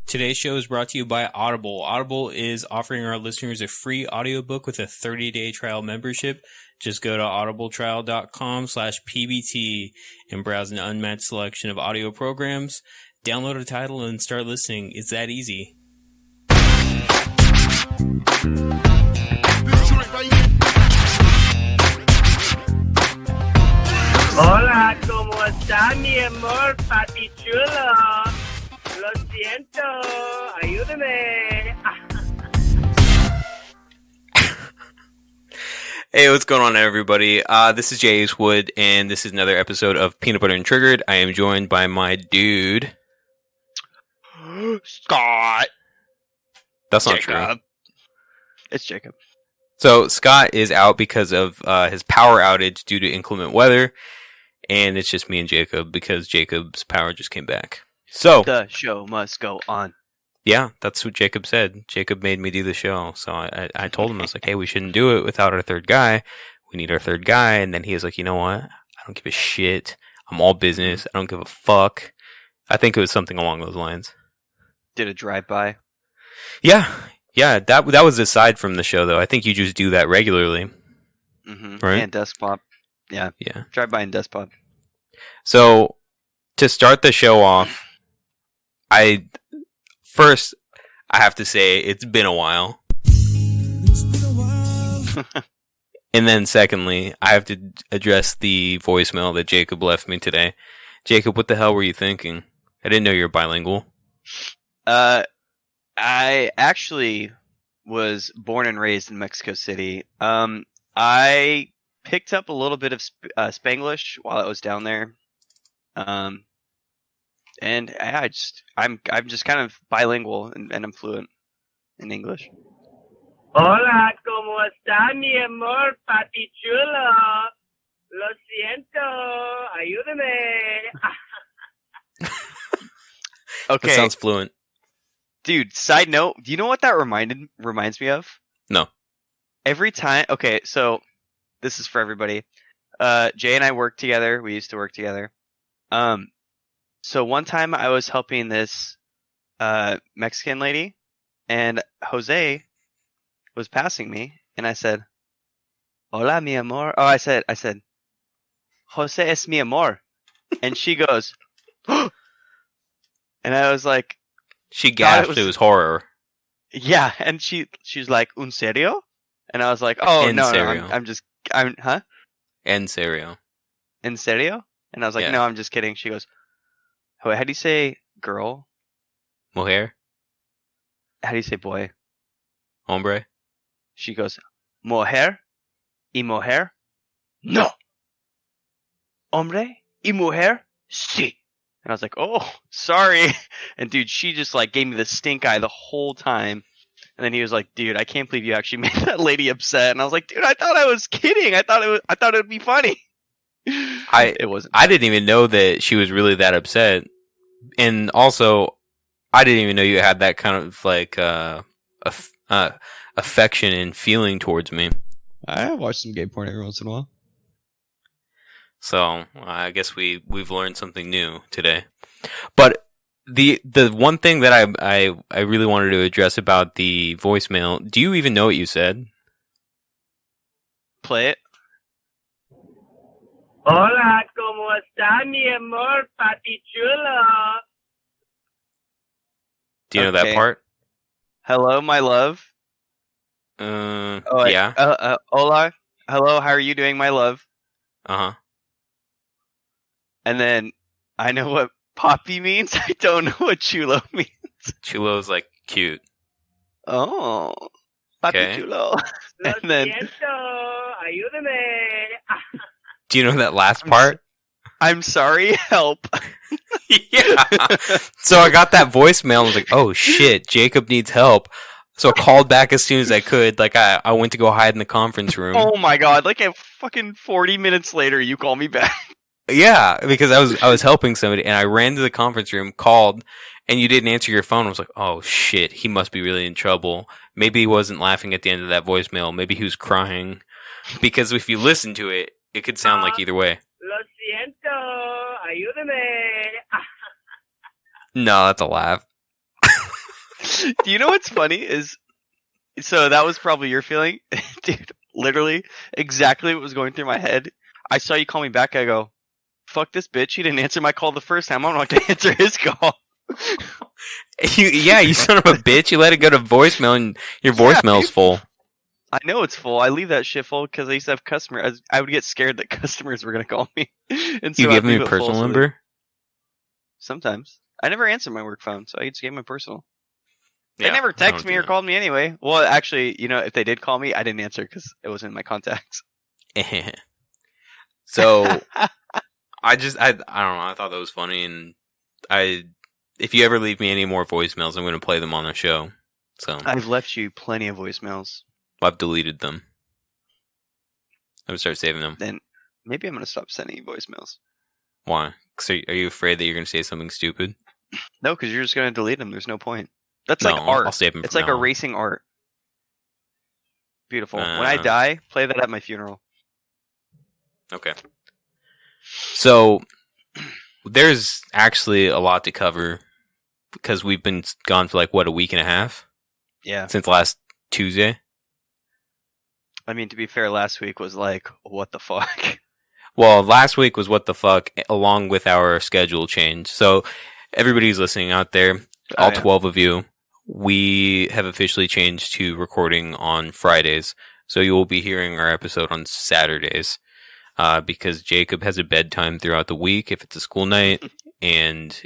Today's show is brought to you by Audible. Audible is offering our listeners a free audiobook with a 30-day trial membership. Just go to audibletrial.com/PBT and browse an unmatched selection of audio programs. Download a title and start listening. It's that easy. Hola, ¿cómo está mi amor, papi chulo? Lo siento, ayúdame. Hey, what's going on, everybody? This is Jay Wood, and this is another episode of Peanut Butter and Triggered. I am joined by my dude, Scott. That's not Jacob. true. It's Jacob. So Scott is out because of his power outage due to inclement weather, and it's just me and Jacob because Jacob's power just came back. So The show must go on. yeah, that's what Jacob said. Jacob made me do the show, so I told him, I was like, hey, we shouldn't do it without our third guy. We need our third guy, and then he was like, you know what? I don't give a shit. I'm all business. I don't give a fuck. I think it was something along those lines. Did a drive-by. Yeah, that was aside from the show, though. I think you just do that regularly. Mm-hmm. Right. And desk pop. Yeah. Yeah. Drive-by and desk pop. So, to start the show off, I have to say it's been a while. And then secondly, I have to address the voicemail that Jacob left me today. Jacob, what the hell were you thinking? I didn't know you were bilingual. I actually was born and raised in Mexico City. I picked up a little bit of Spanglish while I was down there. And I'm just kind of bilingual and I'm fluent in English. Hola, ¿cómo está mi amor, papi chulo? Lo siento, ayúdame. Okay. That sounds fluent. Dude, side note, do you know what that reminds me of? No. Every time, okay, so this is for everybody. Jay and I work together. We used to work together. So one time I was helping this Mexican lady, and Jose was passing me, and I said, "Hola, mi amor." Oh, I said, "Jose es mi amor," and she goes, and I was like, She gasped. It was horror. yeah, and she's like, "Un serio?" And I was like, "Oh, En no, serio. huh? En serio. En serio?" And I was like, Yeah. "No, I'm just kidding." She goes, "Wait, how do you say girl? Mujer? How do you say boy?" Hombre? She goes, "Mujer y mujer? No. Hombre y mujer? Sí." And I was like, "Oh, sorry." And dude, she just like gave me the stink eye the whole time. And then he was like, "Dude, I can't believe you actually made that lady upset." And I was like, "Dude, I thought I was kidding. I thought it would be funny." It wasn't. I didn't even know that she was really that upset. And also, I didn't even know you had that kind of like affection and feeling towards me. I watch some gay porn every once in a while. So I guess we've learned something new today. But the one thing that I really wanted to address about the voicemail, do you even know what you said? Play it. Hola, ¿cómo está mi amor, papi chulo? Do you know that Okay. part? Hello, my love. Yeah. Hola. Hello, how are you doing, my love? Uh-huh. And then I know what poppy means. I don't know what chulo means. Chulo's like cute. Oh, papi Okay. chulo. Lo And then siento, ayúdame. Do you know that last part? I'm sorry, help. Yeah. So I got that voicemail and was like, oh shit, Jacob needs help. So I called back as soon as I could. Like I went to go hide in the conference room. Oh my god! Like a fucking 40 minutes later, you call me back. Yeah, because I was helping somebody and I ran to the conference room, called, and you didn't answer your phone. I was like, oh shit, he must be really in trouble. Maybe he wasn't laughing at the end of that voicemail. Maybe he was crying. Because if you listen to it, it could sound like either way. Lo siento, ayúdame. No, that's a laugh. Do you know what's funny is? So that was probably your feeling, dude. Literally, exactly what was going through my head. I saw you call me back. I go, "Fuck this bitch! He didn't answer my call the first time. I'm not going to answer his call." You son of a bitch! You let it go to voicemail, and your voicemail's full. I know it's full. I leave that shit full because I used to have customers. I would get scared that customers were going to call me. And so You I'd give me leave a it full, personal so number? sometimes. I never answer my work phone, so I just gave my personal. They Yeah, never I don't texted do me or that. called me anyway. Well, actually, if they did call me, I didn't answer because it wasn't in my contacts. So I don't know. I thought that was funny, and if you ever leave me any more voicemails, I'm going to play them on the show. So I've left you plenty of voicemails. I've deleted them. I'm gonna start saving them. Then maybe I'm going to stop sending you voicemails. Why? 'Cause are you afraid that you're going to say something stupid? No, because you're just going to delete them. There's no point. That's No, like art. I'll save them. It's from like now on. erasing art. Beautiful. When I die, play that at my funeral. Okay. So there's actually a lot to cover because we've been gone for a week and a half Yeah. since last Tuesday. I mean, to be fair, last week was like, what the fuck? Well, last week was what the fuck, along with our schedule change. So everybody who's listening out there, all 12 of you, we have officially changed to recording on Fridays. So you will be hearing our episode on Saturdays. Because Jacob has a bedtime throughout the week if it's a school night, and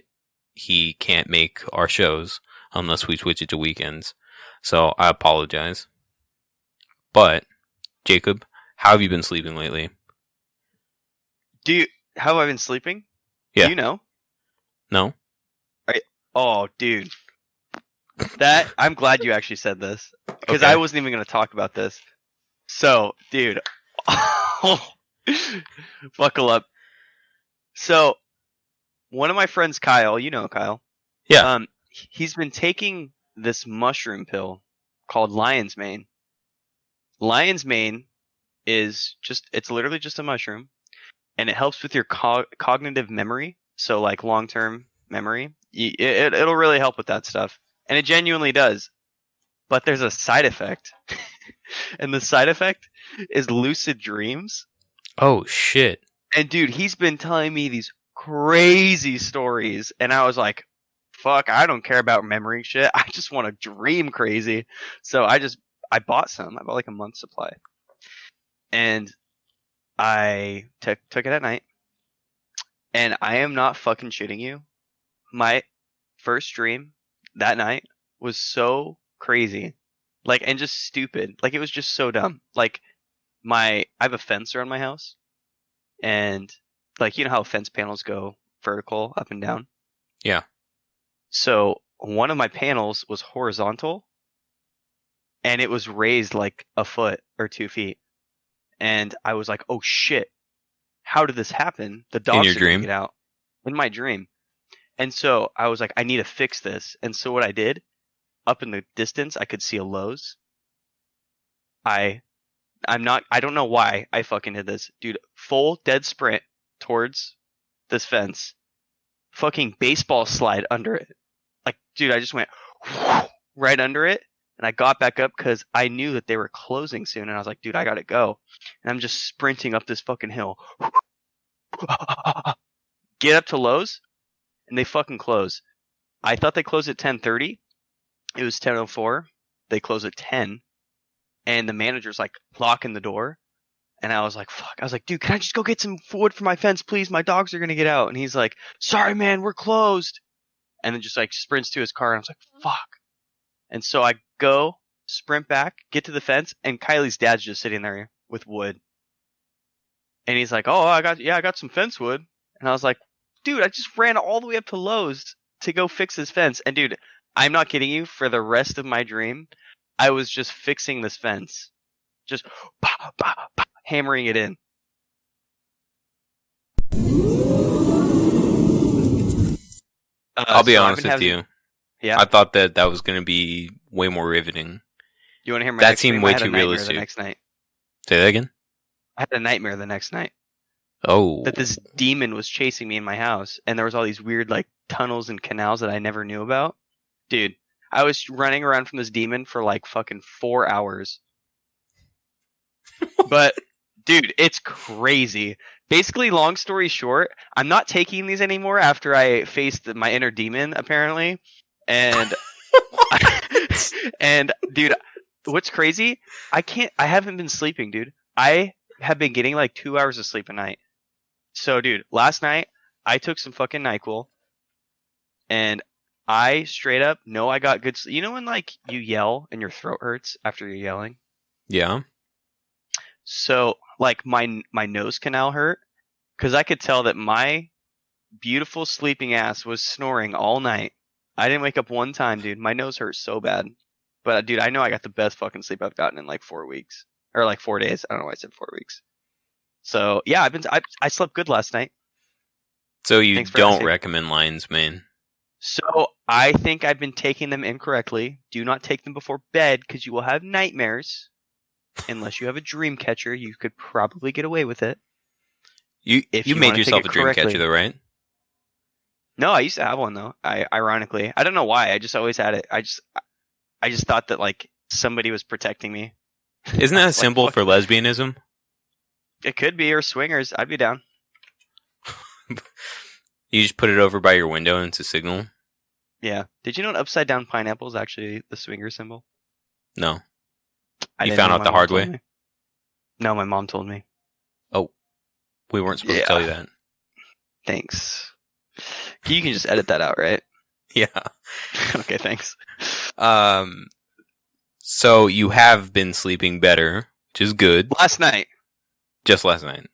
he can't make our shows unless we switch it to weekends. So I apologize. But, Jacob, how have you been sleeping lately? How have I been sleeping? Yeah. Do you know? No? Oh, dude. I'm glad you actually said this. Because Okay. I wasn't even going to talk about this. So, dude. Buckle up. So, one of my friends, Kyle, you know Kyle. Yeah. He's been taking this mushroom pill called lion's mane. Lion's mane is it's literally just a mushroom, and it helps with your cognitive memory. So, like long-term memory, it'll really help with that stuff, and it genuinely does. But there's a side effect, and the side effect is lucid dreams. Oh, shit. And dude, he's been telling me these crazy stories, and I was like, fuck, I don't care about memory shit. I just want to dream crazy. So I bought some. I bought like a month's supply. And I took it at night. And I am not fucking shitting you. My first dream that night was so crazy. And just stupid. It was just so dumb. I have a fence around my house, and you know how fence panels go vertical up and down? Yeah. So one of my panels was horizontal, and it was raised like a foot or 2 feet. And I was like, oh shit, how did this happen? The dogs your are gonna dream? get out. In my dream. And so I was like, I need to fix this. And so what I did, up in the distance, I could see a Lowe's. I don't know why I fucking did this. Dude, full dead sprint towards this fence. Fucking baseball slide under it. Dude, I just went right under it. And I got back up because I knew that they were closing soon. And I was like, dude, I gotta go. And I'm just sprinting up this fucking hill. Get up to Lowe's, and they fucking close. I thought they closed at 10:30. It was 10:04. They close at 10. And the manager's locking the door. And I was like, fuck. I was like, dude, can I just go get some wood for my fence, please? My dogs are going to get out. And he's like, sorry, man, we're closed. And then just sprints to his car. And I was like, fuck. And so I go, sprint back, get to the fence. And Kylie's dad's just sitting there with wood. And he's like, oh, I got some fence wood. And I was like, dude, I just ran all the way up to Lowe's to go fix his fence. And dude, I'm not kidding you. For the rest of my dream, I was just fixing this fence. Just hammering it in. I'll be honest with you. Yeah. I thought that was going to be way more riveting. You want to hear my That next seemed dream? way I had too a nightmare realistic. The next night. Say that again? I had a nightmare the next night. Oh. That this demon was chasing me in my house, and there was all these weird tunnels and canals that I never knew about. Dude, I was running around from this demon for like fucking 4 hours. But dude, it's crazy. Basically, long story short, I'm not taking these anymore after I faced my inner demon apparently. And and dude, what's crazy? I haven't been sleeping, dude. I have been getting like 2 hours of sleep a night. So dude, last night I took some fucking NyQuil and I straight up know I got good sleep. You know when like you yell and your throat hurts after you're yelling? Yeah. So like my nose canal hurt because I could tell that my beautiful sleeping ass was snoring all night. I didn't wake up one time, dude. My nose hurt so bad. But dude, I know I got the best fucking sleep I've gotten in like 4 weeks or like 4 days. I don't know why I said 4 weeks. So yeah, I slept good last night. So you Thanks for don't asking. recommend lion's mane? So I think I've been taking them incorrectly. Do not take them before bed because you will have nightmares. Unless you have a dream catcher, you could probably get away with it. You you made wanna take yourself it a dream correctly. catcher though, right? No, I used to have one though. Ironically, I don't know why. I just always had it. I just thought that like somebody was protecting me. Isn't that a Like, symbol fuck. for lesbianism? It could be, or swingers. I'd be down. You just put it over by your window and it's a signal? Yeah. Did you know an upside down pineapple is actually the swinger symbol? No. I You didn't found know, out my the mom hard told way? me. No, my mom told me. We weren't supposed to Yeah. tell you that. Thanks. You can just edit that out, right? Yeah. Okay, thanks. So you have been sleeping better, which is good. Last night. Just last night.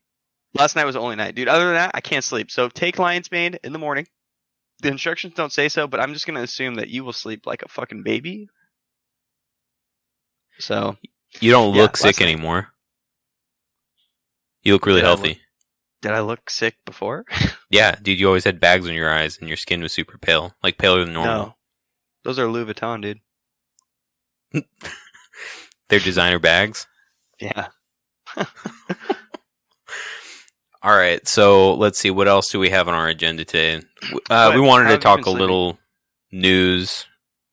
Last night was the only night, dude. Other than that, I can't sleep. So take lion's mane in the morning. The instructions don't say so, but I'm just gonna assume that you will sleep like a fucking baby. So You don't Yeah, look sick last night. anymore. You look really Did I look- healthy. did I look sick before? Yeah, dude, you always had bags on your eyes and your skin was super pale. Like paler than normal. No. Those are Louis Vuitton, dude. They're designer bags. Yeah. All right, so let's see. What else do we have on our agenda today? We How wanted have to you talk been a sleeping? little news,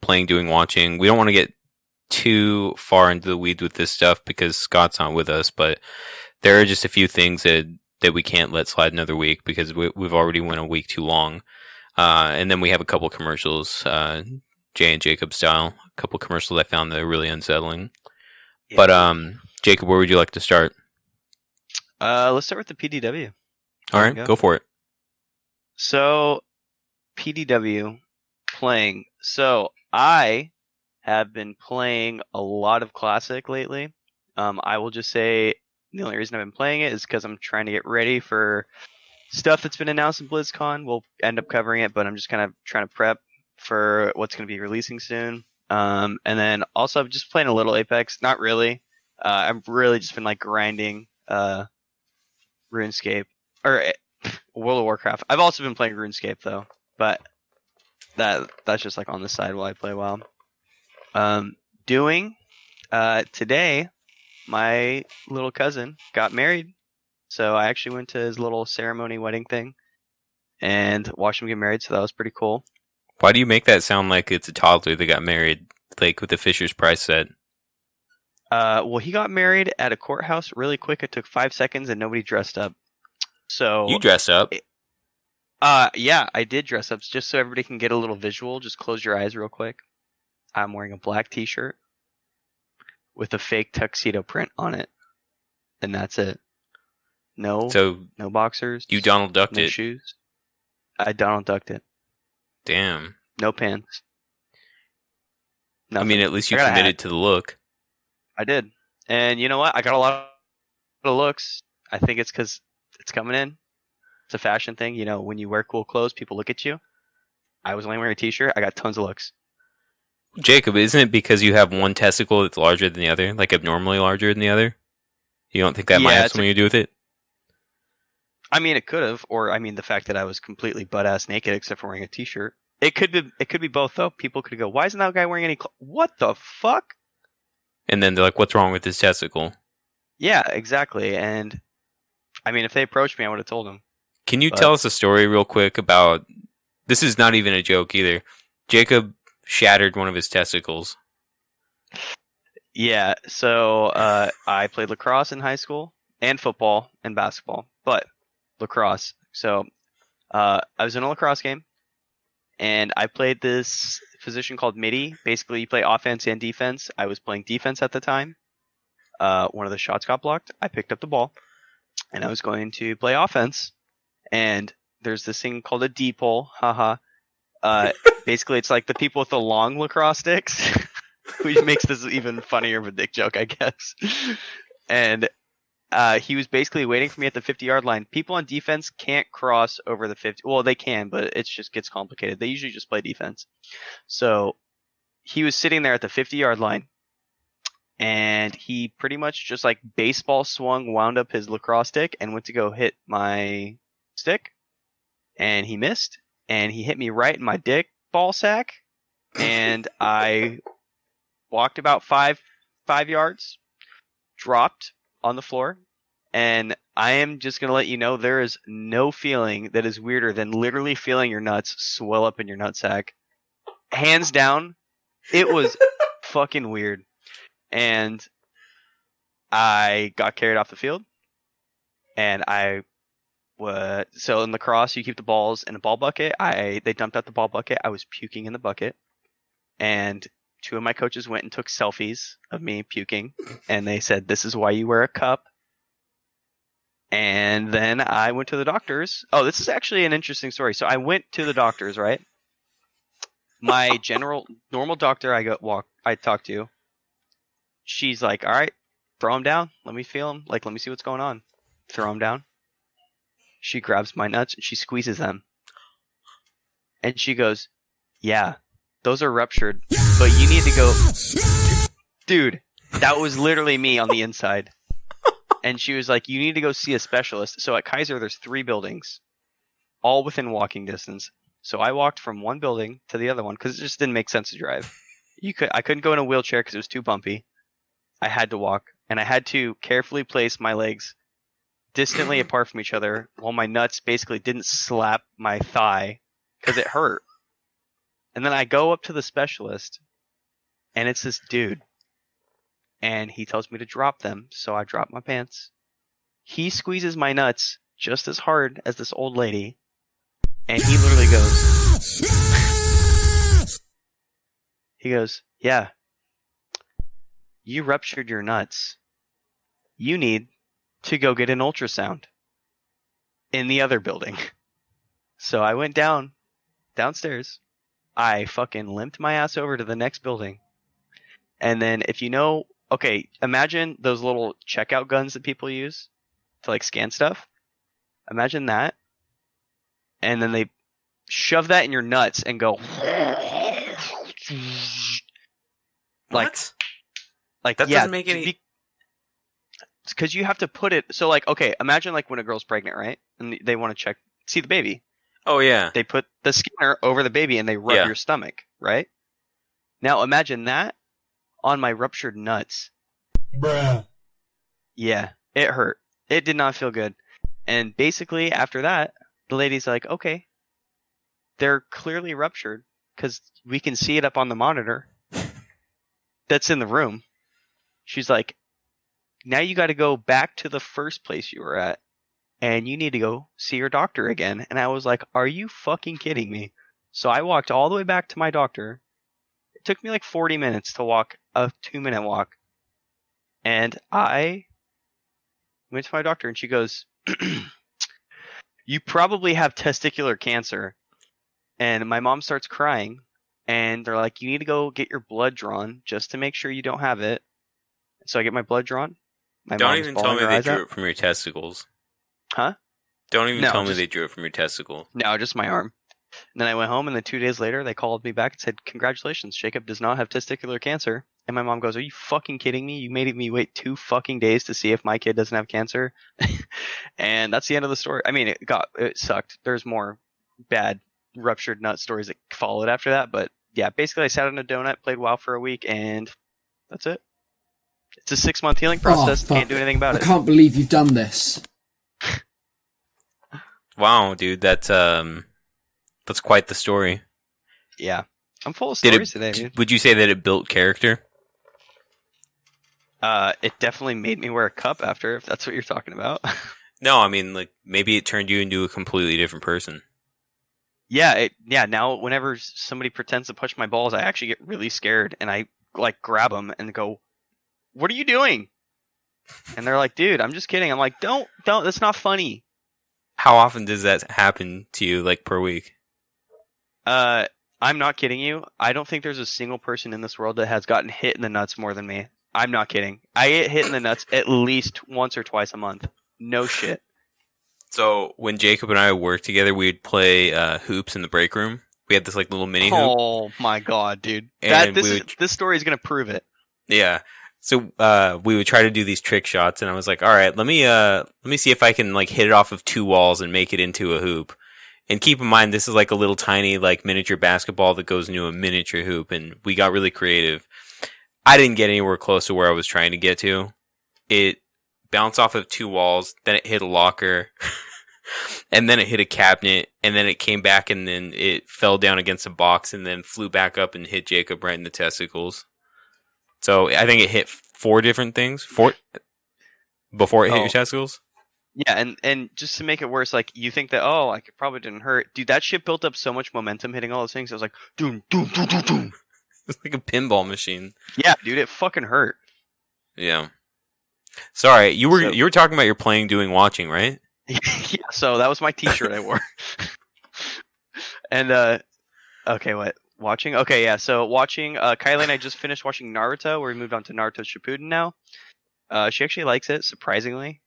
playing, doing, watching. We don't want to get too far into the weeds with this stuff because Scott's not with us, but there are just a few things that we can't let slide another week because we've already went a week too long. And then we have a couple commercials, Jay and Jacob style. A couple commercials I found that are really unsettling. Yeah. But Jacob, where would you like to start? Let's start with the PDW. All There right, we go. go for it. So, PDW playing. So, I have been playing a lot of Classic lately. I will just say the only reason I've been playing it is because I'm trying to get ready for stuff that's been announced in Blizzcon. We'll end up covering it, but I'm just kind of trying to prep for what's going to be releasing soon. And then also I'm just playing a little Apex. Not really. I've really just been like grinding RuneScape or World of Warcraft. I've also been playing RuneScape though, but that's just like on the side while I play WoW. Today, my little cousin got married, so I actually went to his little ceremony wedding thing and watched him get married. So that was pretty cool. Why do you make that sound like it's a toddler that got married, like with the Fisher's Price set? Well, he got married at a courthouse really quick. It took 5 seconds and nobody dressed up. So You dressed up. yeah, I did dress up just so everybody can get a little visual. Just close your eyes real quick. I'm wearing a black t-shirt with a fake tuxedo print on it. And that's it. No So boxers. you Donald Ducked no it. shoes. I Donald Ducked it. Damn. No pants. I mean, Nothing. at least you I got a committed hat. to the look. I did. And you know what? I got a lot of looks. I think it's because it's coming in. It's a fashion thing. You know, when you wear cool clothes, people look at you. I was only wearing a t-shirt. I got tons of looks. Jacob, isn't it because you have one testicle that's larger than the other, like abnormally larger than the other? You don't think that might Yeah, have it's something to do with it? I mean, it could have, or I mean, the fact that I was completely butt-ass naked except for wearing a t-shirt. It could be both though. People could go, "Why isn't that guy wearing any clothes?" What the fuck? And then they're like, "What's wrong with this testicle?" Yeah, exactly. And I mean, if they approached me, I would have told them. Can you But- tell us a story real quick about? This is not even a joke either. Jacob shattered one of his testicles. Yeah, so I played lacrosse in high school and football and basketball, but lacrosse. So I was in a lacrosse game, and I played this position called midi. Basically, you play offense and defense. I was playing defense at the time. One of the shots got blocked. I picked up the ball, and I was going to play offense. And there's this thing called a D-pole. Haha. Basically, it's like the people with the long lacrosse sticks. Which makes this even funnier of a dick joke, I guess. And he was basically waiting for me at the 50-yard line. People on defense can't cross over the 50. Well, they can, but it just gets complicated. They usually just play defense. So he was sitting there at the 50-yard line, and he pretty much just like baseball swung, wound up his lacrosse stick, and went to go hit my stick. And he missed, and he hit me right in my dick ball sack, and I walked about five yards, dropped on the floor, and I am just going to let you know there is no feeling that is weirder than literally feeling your nuts swell up in your nutsack. Hands down, it was fucking weird. And I got carried off the field, and so in lacrosse, you keep the balls in a ball bucket. They dumped out the ball bucket. I was puking in the bucket, and 2 of my coaches went and took selfies of me puking, and they said, "This is why you wear a cup." And then I went to the doctors. Oh, this is actually an interesting story. So I went to the doctors, right? My normal doctor I talked to, she's like, "All right, throw him down. Let me feel him. Like, let me see what's going on." Throw him down. She grabs my nuts and she squeezes them. And she goes, "Yeah, those are ruptured, but you need to go." Dude, that was literally me on the inside. And she was like, "You need to go see a specialist." So at Kaiser, there's 3 buildings, all within walking distance. So I walked from one building to the other one because it just didn't make sense to drive. I couldn't go in a wheelchair because it was too bumpy. I had to walk, and I had to carefully place my legs distantly apart from each other while my nuts basically didn't slap my thigh because it hurt. And then I go up to the specialist, and it's this dude. And he tells me to drop them, so I drop my pants. He squeezes my nuts just as hard as this old lady, and he literally goes, "Yeah, you ruptured your nuts. You need to go get an ultrasound in the other building." So I went downstairs. I fucking limped my ass over to the next building. And then imagine those little checkout guns that people use to like scan stuff. Imagine that. And then they shove that in your nuts and go What? like That doesn't make any. because you have to put it so like, okay, imagine like when a girl's pregnant, right? And they want to see the baby. Oh yeah. They put the scanner over the baby and they rub your stomach, right? Now imagine that on my ruptured nuts. Bruh. Yeah, it hurt. It did not feel good. And basically after that, the lady's like, "Okay, they're clearly ruptured because we can see it up on the monitor that's in the room." She's like, "Now you got to go back to the first place you were at, and you need to go see your doctor again." And I was like, "Are you fucking kidding me?" So I walked all the way back to my doctor. It took me like 40 minutes to walk a 2-minute walk. And I went to my doctor, and she goes, "You probably have testicular cancer." And my mom starts crying, and they're like, "You need to go get your blood drawn just to make sure you don't have it." So I get my blood drawn. Don't even tell me they drew it from your testicles. Huh? Don't even tell me they drew it from your testicle. No, just my arm. And then I went home, and then 2 days later, they called me back and said, "Congratulations, Jacob does not have testicular cancer." And my mom goes, "Are you fucking kidding me? You made me wait 2 fucking days to see if my kid doesn't have cancer?" And that's the end of the story. I mean, it sucked. There's more bad ruptured nut stories that followed after that. But yeah, basically I sat on a donut, played WoW for a week, and that's it. It's a 6-month healing process. Can't do anything about it. I can't believe you've done this. Wow, dude, that's quite the story. Yeah. I'm full of Did stories today, dude. Would you say that it built character? It definitely made me wear a cup after, if that's what you're talking about. No, I mean, like, maybe it turned you into a completely different person. Yeah, now whenever somebody pretends to push my balls, I actually get really scared, and I, like, grab them and go, "What are you doing?" And they're like, "Dude, I'm just kidding." I'm like, don't, that's not funny. How often does that happen to you, like, per week? I'm not kidding you. I don't think there's a single person in this world that has gotten hit in the nuts more than me. I'm not kidding. I get hit in the nuts at least once or twice a month. No shit. So when Jacob and I worked together, we'd play hoops in the break room. We had this like little mini hoop. Oh my god, dude! And This story is gonna prove it. Yeah. So we would try to do these trick shots, and I was like, "All right, let me see if I can like hit it off of 2 walls and make it into a hoop." And keep in mind, this is like a little tiny like miniature basketball that goes into a miniature hoop, and we got really creative. I didn't get anywhere close to where I was trying to get to. It bounced off of 2 walls, then it hit a locker, and then it hit a cabinet, and then it came back, and then it fell down against a box, and then flew back up and hit Jacob right in the testicles. So I think it hit 4 different things. Before it hit your testicles? Yeah, and just to make it worse, like, you think that, like, it probably didn't hurt. Dude, that shit built up so much momentum hitting all those things. I was like, doom, doom, doom, doom, doom. It's like a pinball machine. Yeah, dude, it fucking hurt. Yeah. Sorry, you were talking about your playing, doing, watching, right? Yeah, so that was my t-shirt I wore. And, okay, what? Watching? Okay, yeah, so watching, Kylie and I just finished watching Naruto, where we moved on to Naruto Shippuden now. She actually likes it, surprisingly.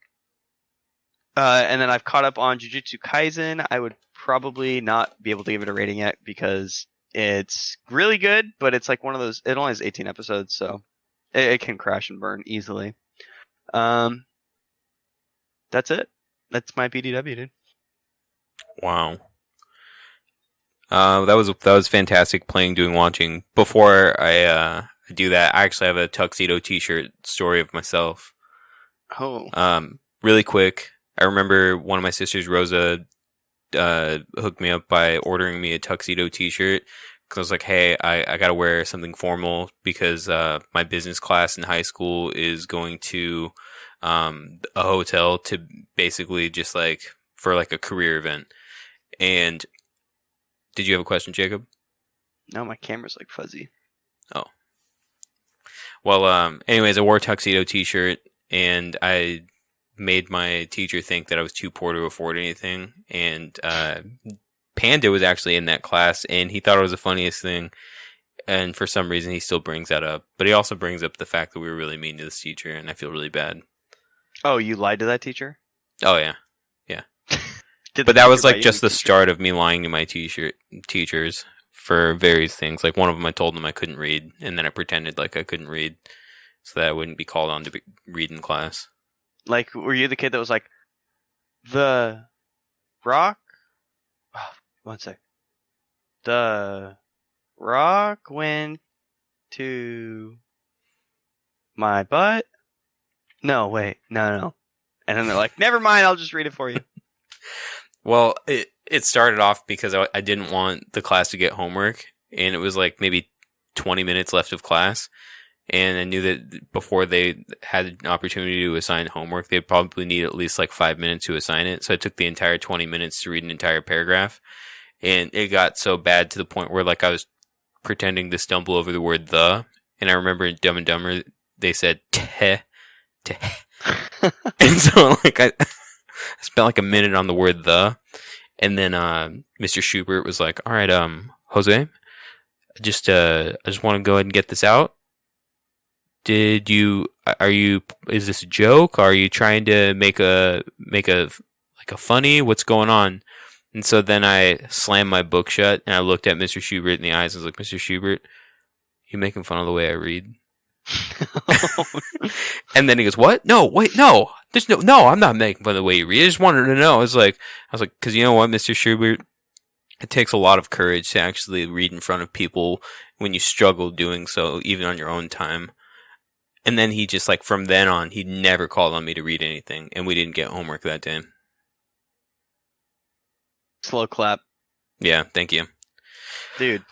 And then I've caught up on Jujutsu Kaisen. I would probably not be able to give it a rating yet because it's really good, but it's like one of those. It only has 18 episodes, so it can crash and burn easily. That's it. That's my BDW, dude. Wow. That was fantastic playing, doing, watching. Before I do that, I actually have a tuxedo T-shirt story of myself. Oh. Really quick. I remember one of my sisters, Rosa, hooked me up by ordering me a tuxedo T-shirt because I was like, "Hey, I gotta wear something formal because my business class in high school is going to a hotel to basically just like for like a career event." And did you have a question, Jacob? No, my camera's like fuzzy. Oh. Well, anyways, I wore a tuxedo T-shirt and I made my teacher think that I was too poor to afford anything. And Panda was actually in that class, and he thought it was the funniest thing. And for some reason, he still brings that up. But he also brings up the fact that we were really mean to this teacher, and I feel really bad. Oh, you lied to that teacher? Oh, yeah. Yeah. But that was like just the start of me lying to my teachers for various things. Like one of them, I told them I couldn't read, and then I pretended like I couldn't read so that I wouldn't be called on to read in class. Like, were you the kid that was like, the rock? Oh, one sec. The rock went to my butt? No, wait. No. And then they're like, never mind, I'll just read it for you. Well, it started off because I didn't want the class to get homework, and it was like maybe 20 minutes left of class. And I knew that before they had an opportunity to assign homework, they'd probably need at least like 5 minutes to assign it. So I took the entire 20 minutes to read an entire paragraph. And it got so bad to the point where like I was pretending to stumble over the word the. And I remember in Dumb and Dumber, they said teh. And so like I spent like a minute on the word the. And then Mr. Schubert was like, all right, Jose, I just want to go ahead and get this out. Is this a joke? Are you trying to make a funny? What's going on? And so then I slammed my book shut and I looked at Mr. Schubert in the eyes and was like, Mr. Schubert, you making fun of the way I read? And then he goes, what? No, wait, no, I'm not making fun of the way you read. I just wanted to know. I was like, cause you know what, Mr. Schubert, it takes a lot of courage to actually read in front of people when you struggle doing so, even on your own time. And then he just like from then on, he never called on me to read anything, and we didn't get homework that day. Slow clap. Yeah, thank you, dude.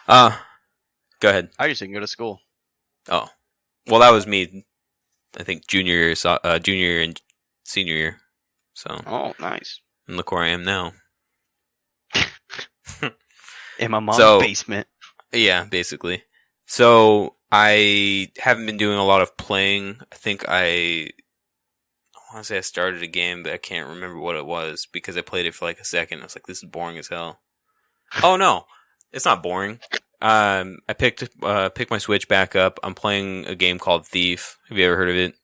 Go ahead. I just didn't go to school. Oh, well, that was me. I think junior and senior year. So. Oh, nice. And look where I am now. In my mom's basement. Yeah, basically. So I haven't been doing a lot of playing. I think I want to say I started a game, but I can't remember what it was because I played it for like a second. I was like, this is boring as hell. Oh no, it's not boring. I picked my Switch back up. I'm playing a game called Thief. Have you ever heard of it?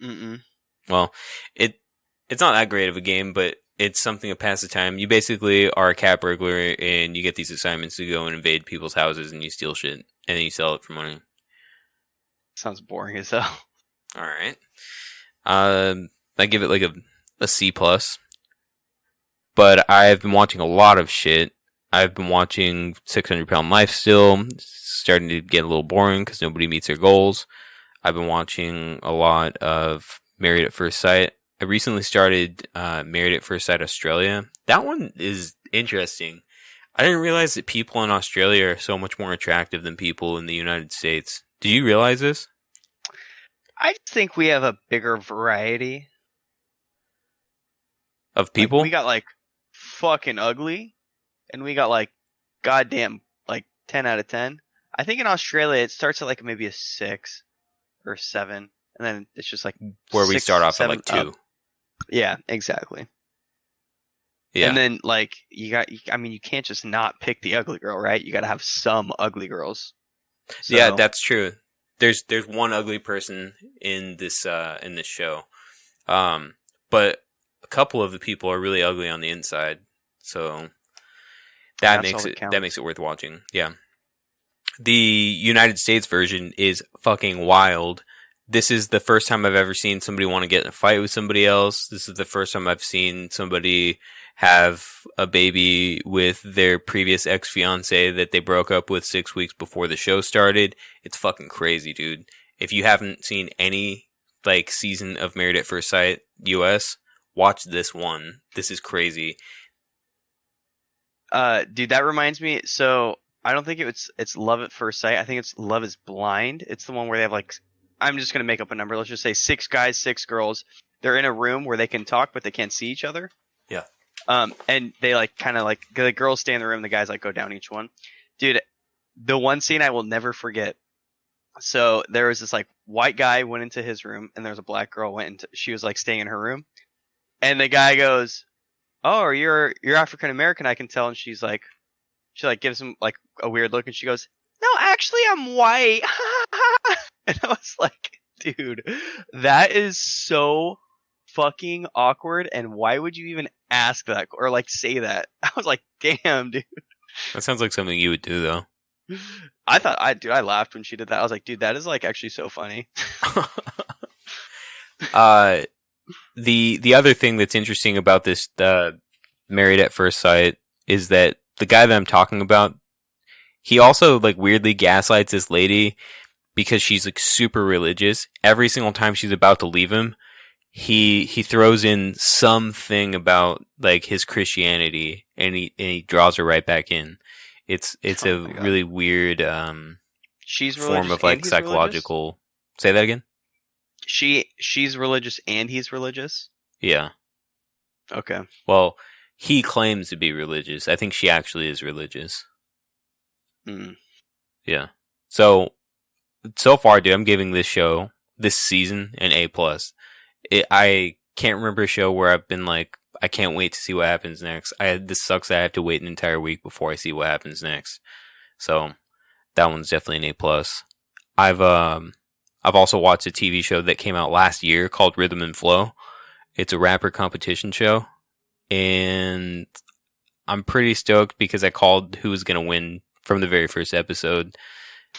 Mm-mm. Well, it's not that great of a game, but it's something to pass the time. You basically are a cat burglar, and you get these assignments to go and invade people's houses, and you steal shit, and then you sell it for money. Sounds boring as hell. All right. I give it like a C+. But I've been watching a lot of shit. I've been watching 600 Pound Life still. It's starting to get a little boring because nobody meets their goals. I've been watching a lot of Married at First Sight. I recently started Married at First Sight Australia. That one is interesting. I didn't realize that people in Australia are so much more attractive than people in the United States. Did you realize this? I just think we have a bigger variety of people. Like, we got like fucking ugly, and we got like goddamn like 10 out of 10. I think in Australia it starts at like maybe a 6 or 7, and then it's just like where we 6, start off at 7 like 2. up. Yeah, exactly. Yeah. And then like you can't just not pick the ugly girl, right? You got to have some ugly girls. So, yeah, that's true. There's one ugly person in this show, but a couple of the people are really ugly on the inside, so that makes it worth watching. Yeah, the United States version is fucking wild. This is the first time I've ever seen somebody want to get in a fight with somebody else. This is the first time I've seen somebody have a baby with their previous ex-fiance that they broke up with 6 weeks before the show started. It's fucking crazy, dude. If you haven't seen any like season of Married at First Sight US, watch this one. This is crazy. Dude, that reminds me. So I don't think it's Love at First Sight. I think it's Love is Blind. It's the one where they have like, I'm just gonna make up a number. Let's just say 6 guys, 6 girls. They're in a room where they can talk, but they can't see each other. Yeah. And they like kind of like the girls stay in the room, the guys like go down each one. Dude, the one scene I will never forget. So there was this like white guy went into his room, and there was a black girl she was like staying in her room, and the guy goes, "Oh, you're African American, I can tell." And she gives him like a weird look, and she goes, "No, actually, I'm white." And I was like, dude, that is so fucking awkward, and why would you even ask that or like say that? I was like, damn, dude. That sounds like something you would do, though. I laughed when she did that. I was like, dude, that is like actually so funny. The other thing that's interesting about this Married at First Sight is that the guy that I'm talking about, he also like weirdly gaslights this lady because she's like super religious. Every single time she's about to leave him, he throws in something about like his Christianity, and he draws her right back in. It's a really weird she's form of like psychological. Religious? Say that again. She's religious and he's religious. Yeah. Okay. Well, he claims to be religious. I think she actually is religious. Yeah. So far, dude, I'm giving this show, this season, an A+. I can't remember a show where I've been like, I can't wait to see what happens next. This sucks that I have to wait an entire week before I see what happens next. So that one's definitely an A+. I've also watched a TV show that came out last year called Rhythm and Flow. It's a rapper competition show, and I'm pretty stoked because I called who was going to win from the very first episode.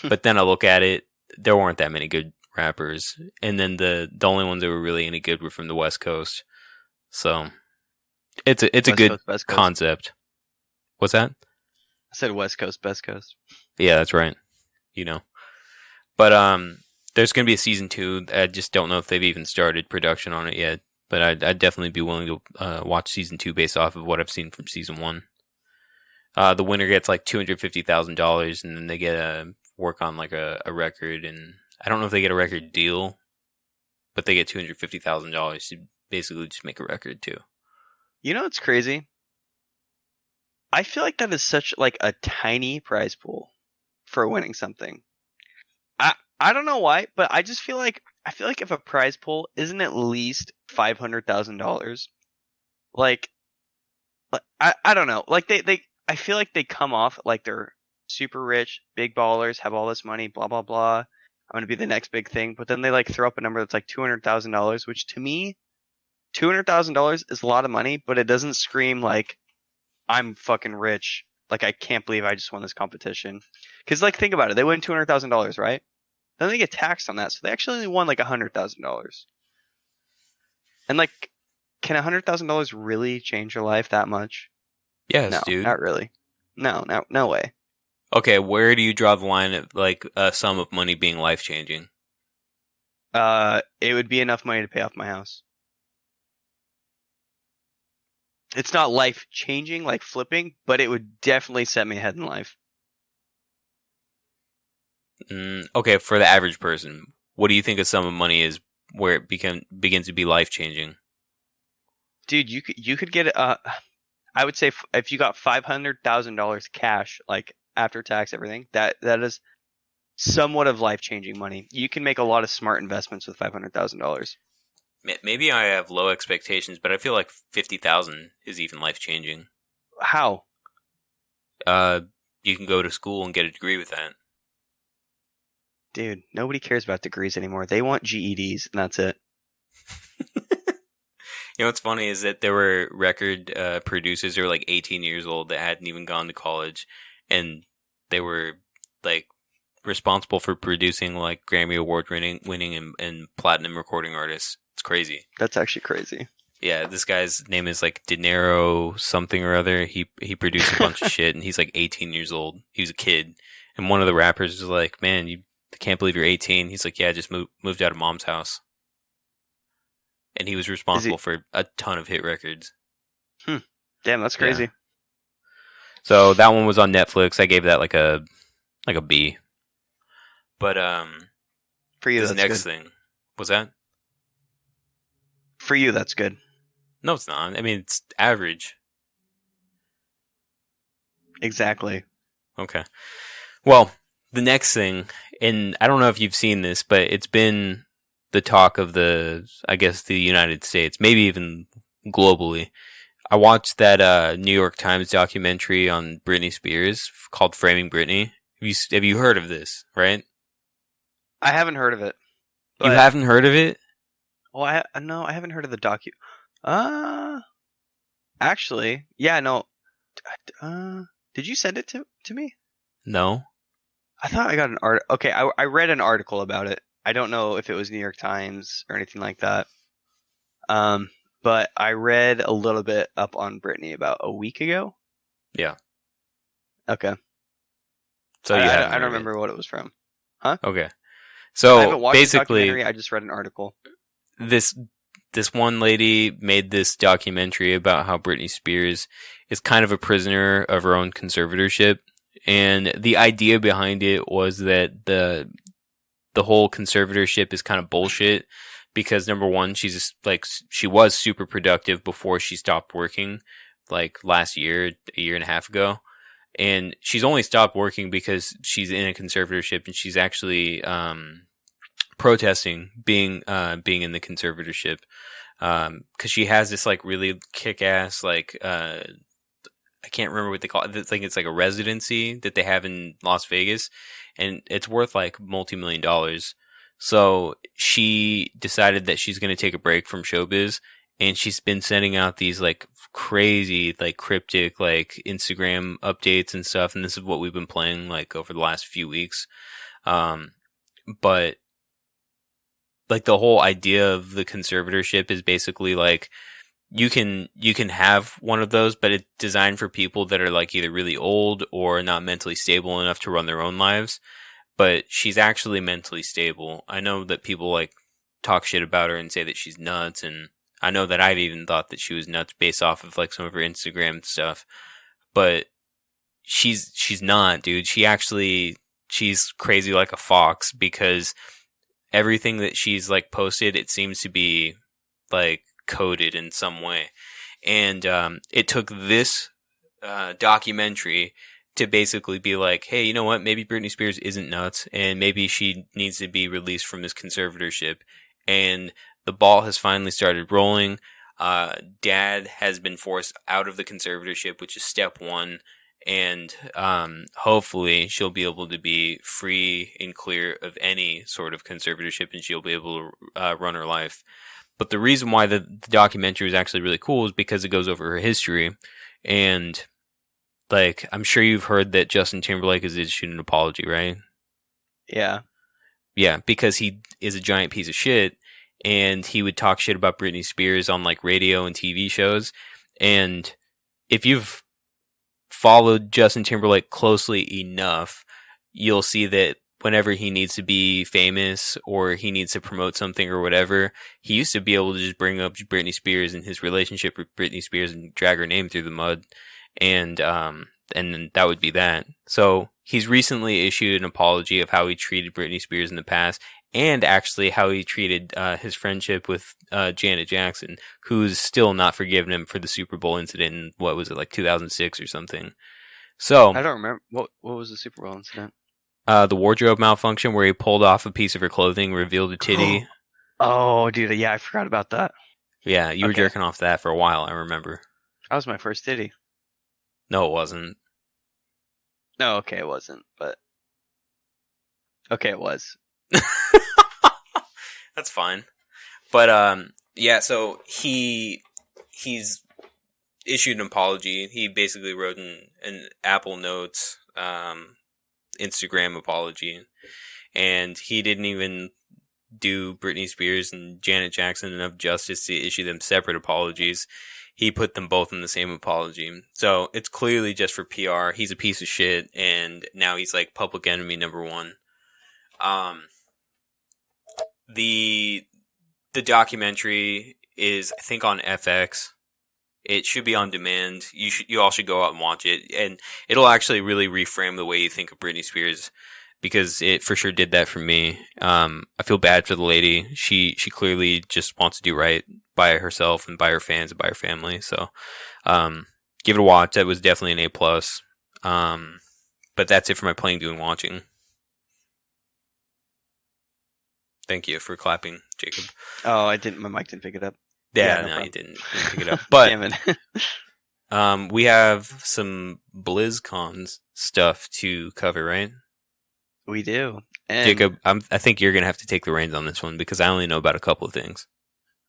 But then I look at it, there weren't that many good rappers, and then the only ones that were really any good were from the West Coast. So it's a good concept. What's that? I said West Coast, Best Coast. Yeah, that's right. You know, but there's going to be a season 2. I just don't know if they've even started production on it yet. But I'd definitely be willing to watch season 2 based off of what I've seen from season 1. The winner gets like $250,000, and then they get work on like a record, and I don't know if they get a record deal, but they get $250,000 to basically just make a record too. You know what's crazy? I feel like that is such like a tiny prize pool for winning something. I don't know why, but I just feel like if a prize pool isn't at least $500,000, like I don't know, like they I feel like they come off like they're super rich, big ballers, have all this money, blah blah blah. I'm gonna be the next big thing, but then they like throw up a number that's like $200,000, which to me, $200,000 is a lot of money, but it doesn't scream like I'm fucking rich. Like I can't believe I just won this competition. Because like think about it, they win $200,000, right? Then they get taxed on that, so they actually only won like $100,000. And like, can $100,000 really change your life that much? Yes, No, dude. not really. No way. Okay, where do you draw the line of like a sum of money being life changing? It would be enough money to pay off my house. It's not life changing like flipping, but it would definitely set me ahead in life. Okay, for the average person, what do you think a sum of money is where it begins to be life changing? Dude, you could get I would say if you got $500,000 cash, like after tax, everything, that is somewhat of life changing money. You can make a lot of smart investments with $500,000. Maybe I have low expectations, but I feel like 50,000 is even life changing. How? You can go to school and get a degree with that. Dude, nobody cares about degrees anymore. They want GEDs, and that's it. You know what's funny is that there were record producers who were like 18 years old that hadn't even gone to college, and they were like responsible for producing like Grammy Award winning and platinum recording artists. It's crazy. That's actually crazy. Yeah, this guy's name is like Dinero something or other. He produced a bunch of shit, and he's like 18 years old. He was a kid, and one of the rappers was like, "Man, you can't believe you're 18." He's like, "Yeah, I just moved out of mom's house." And he was responsible for a ton of hit records. Damn, that's crazy. Yeah. So that one was on Netflix. I gave that like a B. But For you, this that's next good. thing was that? For you, that's good. No, it's not. I mean, it's average. Exactly. Okay. Well, the next thing, and I don't know if you've seen this, but it's been the talk of the United States, maybe even globally. I watched that New York Times documentary on Britney Spears called "Framing Britney." Have you heard of this? Right? I haven't heard of it. You haven't heard of it? Well, no, I haven't heard of the docu. Actually, yeah, no. Did you send it to me? No. I thought I got an art. Okay, I read an article about it. I don't know if it was New York Times or anything like that. But I read a little bit up on Britney about a week ago. Yeah. Okay. So I don't remember what it was from. Huh? Okay. I So haven't watched the basically, documentary. I just read an article. this one lady made this documentary about how Britney Spears is kind of a prisoner of her own conservatorship, and the idea behind it was that the whole conservatorship is kind of bullshit because number one, she was super productive before she stopped working, like last year, a year and a half ago. And she's only stopped working because she's in a conservatorship and she's actually protesting being in the conservatorship because she has this like really kick-ass like I can't remember what they call it. I think it's like a residency that they have in Las Vegas, and it's worth like multi-million dollars. So she decided that she's going to take a break from showbiz, and she's been sending out these like crazy, like cryptic, like Instagram updates and stuff. And this is what we've been playing like over the last few weeks. But like the whole idea of the conservatorship is basically like you can have one of those, but it's designed for people that are like either really old or not mentally stable enough to run their own lives. But she's actually mentally stable. I know that people like talk shit about her and say that she's nuts, and I know that I've even thought that she was nuts based off of like some of her Instagram stuff. But she's not, dude. She actually she's crazy like a fox because everything that she's like posted, it seems to be like coded in some way. And it took this documentary to basically be like, hey, you know what? Maybe Britney Spears isn't nuts, and maybe she needs to be released from this conservatorship. And the ball has finally started rolling. Dad has been forced out of the conservatorship, which is step one. And hopefully she'll be able to be free and clear of any sort of conservatorship, and she'll be able to run her life. But the reason why the documentary is actually really cool is because it goes over her history. And like, I'm sure you've heard that Justin Timberlake has issued an apology, right? Yeah. Yeah, because he is a giant piece of shit, and he would talk shit about Britney Spears on like radio and TV shows. And if you've followed Justin Timberlake closely enough, you'll see that whenever he needs to be famous or he needs to promote something or whatever, he used to be able to just bring up Britney Spears and his relationship with Britney Spears and drag her name through the mud. And then that would be that. So he's recently issued an apology of how he treated Britney Spears in the past, and actually how he treated his friendship with Janet Jackson, who's still not forgiven him for the Super Bowl incident in, what was it, like 2006 or something. So I don't remember. What was the Super Bowl incident? the wardrobe malfunction where he pulled off a piece of her clothing, revealed a titty. Oh, dude, yeah, I forgot about that. Yeah, you were jerking off that for a while, I remember. That was my first titty. No, it wasn't. No, okay, it wasn't, but okay, it was. That's fine. But yeah, so he's issued an apology. He basically wrote an Apple Notes Instagram apology, and he didn't even do Britney Spears and Janet Jackson enough justice to issue them separate apologies. He put them both in the same apology. So it's clearly just for PR. He's a piece of shit, and now he's like public enemy number one. The documentary is, I think, on FX. It should be on demand. You all should go out and watch it, and it'll actually really reframe the way you think of Britney Spears, because it for sure did that for me. I feel bad for the lady. She clearly just wants to do right by herself and by her fans and by her family. So, give it a watch. That was definitely an A+. But that's it for my playing, doing, watching. Thank you for clapping, Jacob. Oh, I didn't. My mic didn't pick it up. Yeah, no no, problem. you didn't pick it up. But Damn it. we have some Blizzcon stuff to cover, right? We do. And, Jacob, I think you're gonna have to take the reins on this one because I only know about a couple of things.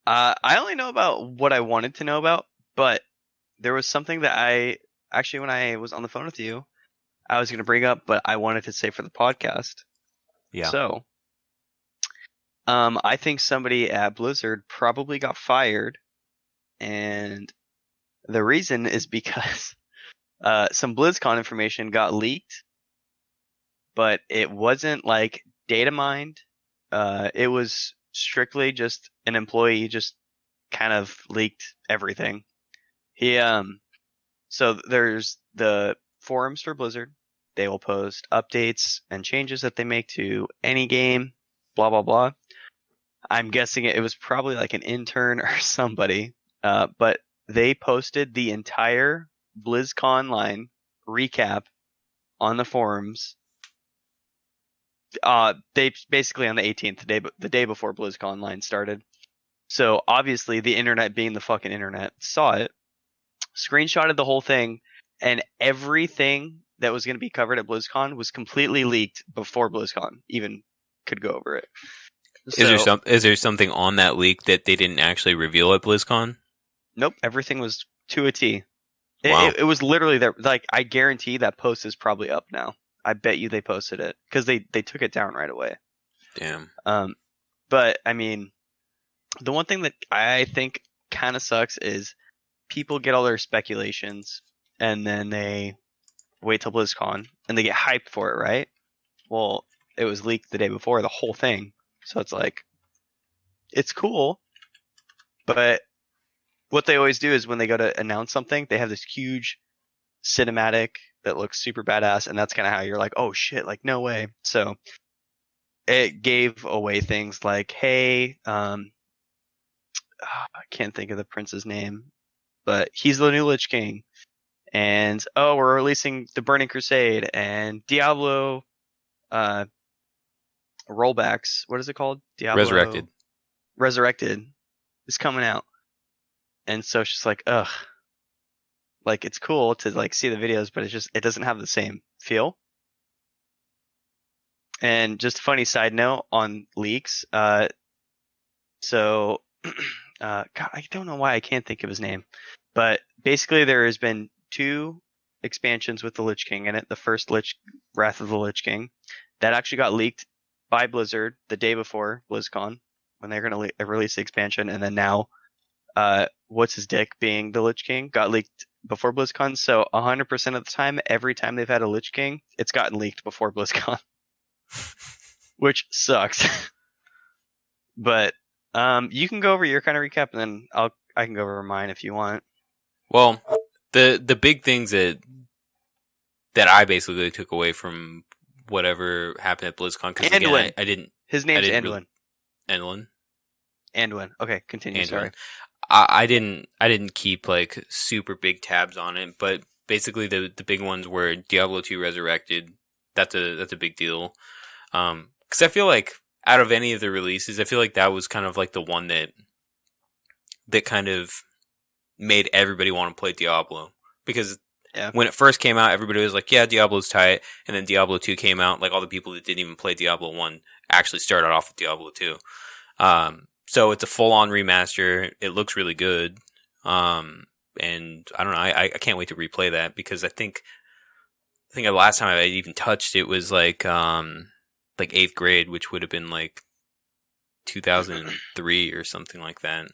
I only know about what I wanted to know about, but there was something that I actually, when I was on the phone with you, I was going to bring up, but I wanted to say for the podcast. Yeah. So, I think somebody at Blizzard probably got fired, and the reason is because some BlizzCon information got leaked, but it wasn't like data mined. It was strictly just an employee just kind of leaked everything. He so there's the forums for Blizzard. They will post updates and changes that they make to any game, blah blah blah. I'm guessing it was probably like an intern or somebody, but they posted the entire BlizzCon line recap on the forums. They basically on the 18th, the day before BlizzCon Online started. So obviously the internet, being the fucking internet, saw it, screenshotted the whole thing, and everything that was going to be covered at BlizzCon was completely leaked before BlizzCon even could go over it. Is there something on that leak that they didn't actually reveal at BlizzCon? Nope, everything was to a T. Wow. It was literally there. Like, I guarantee that post is probably up now. I bet you they posted it because they took it down right away. Damn. But I mean, the one thing that I think kind of sucks is people get all their speculations and then they wait till BlizzCon and they get hyped for it, right? Well, it was leaked the day before, the whole thing. So it's like, it's cool, but what they always do is when they go to announce something, they have this huge cinematic that looks super badass, and that's kind of how you're like, oh shit, like no way. So it gave away things like, hey, I can't think of the prince's name, but he's the new Lich King, and oh, we're releasing the Burning Crusade and Diablo rollbacks. What is it called? Diablo Resurrected is coming out. And so it's just like, ugh. Like, it's cool to like see the videos, but it doesn't have the same feel. And just a funny side note on leaks. So God, I don't know why I can't think of his name, but basically there has been 2 expansions with the Lich King in it. The first Wrath of the Lich King that actually got leaked by Blizzard the day before BlizzCon when they're going to release the expansion, and then now what's his dick being the Lich King got leaked before BlizzCon. So 100% of the time, every time they've had a Lich King, it's gotten leaked before BlizzCon, which sucks. But you can go over your kind of recap, and then I can go over mine if you want. Well, the big things that I basically took away from whatever happened at BlizzCon, because again, I didn't. His name's Anduin. Anduin. Okay, continue. Anduin. Sorry. I didn't keep like super big tabs on it, but basically the big ones were Diablo 2 Resurrected. That's a big deal. Because I feel like out of any of the releases, I feel like that was kind of like the one that kind of made everybody want to play Diablo. Because when it first came out, everybody was like, yeah, Diablo's tight. And then Diablo 2 came out. Like all the people that didn't even play Diablo 1 actually started off with Diablo 2. So it's a full-on remaster. It looks really good. And I don't know. I can't wait to replay that, because I think the last time I even touched it was like 8th grade, which would have been like 2003 or something like that.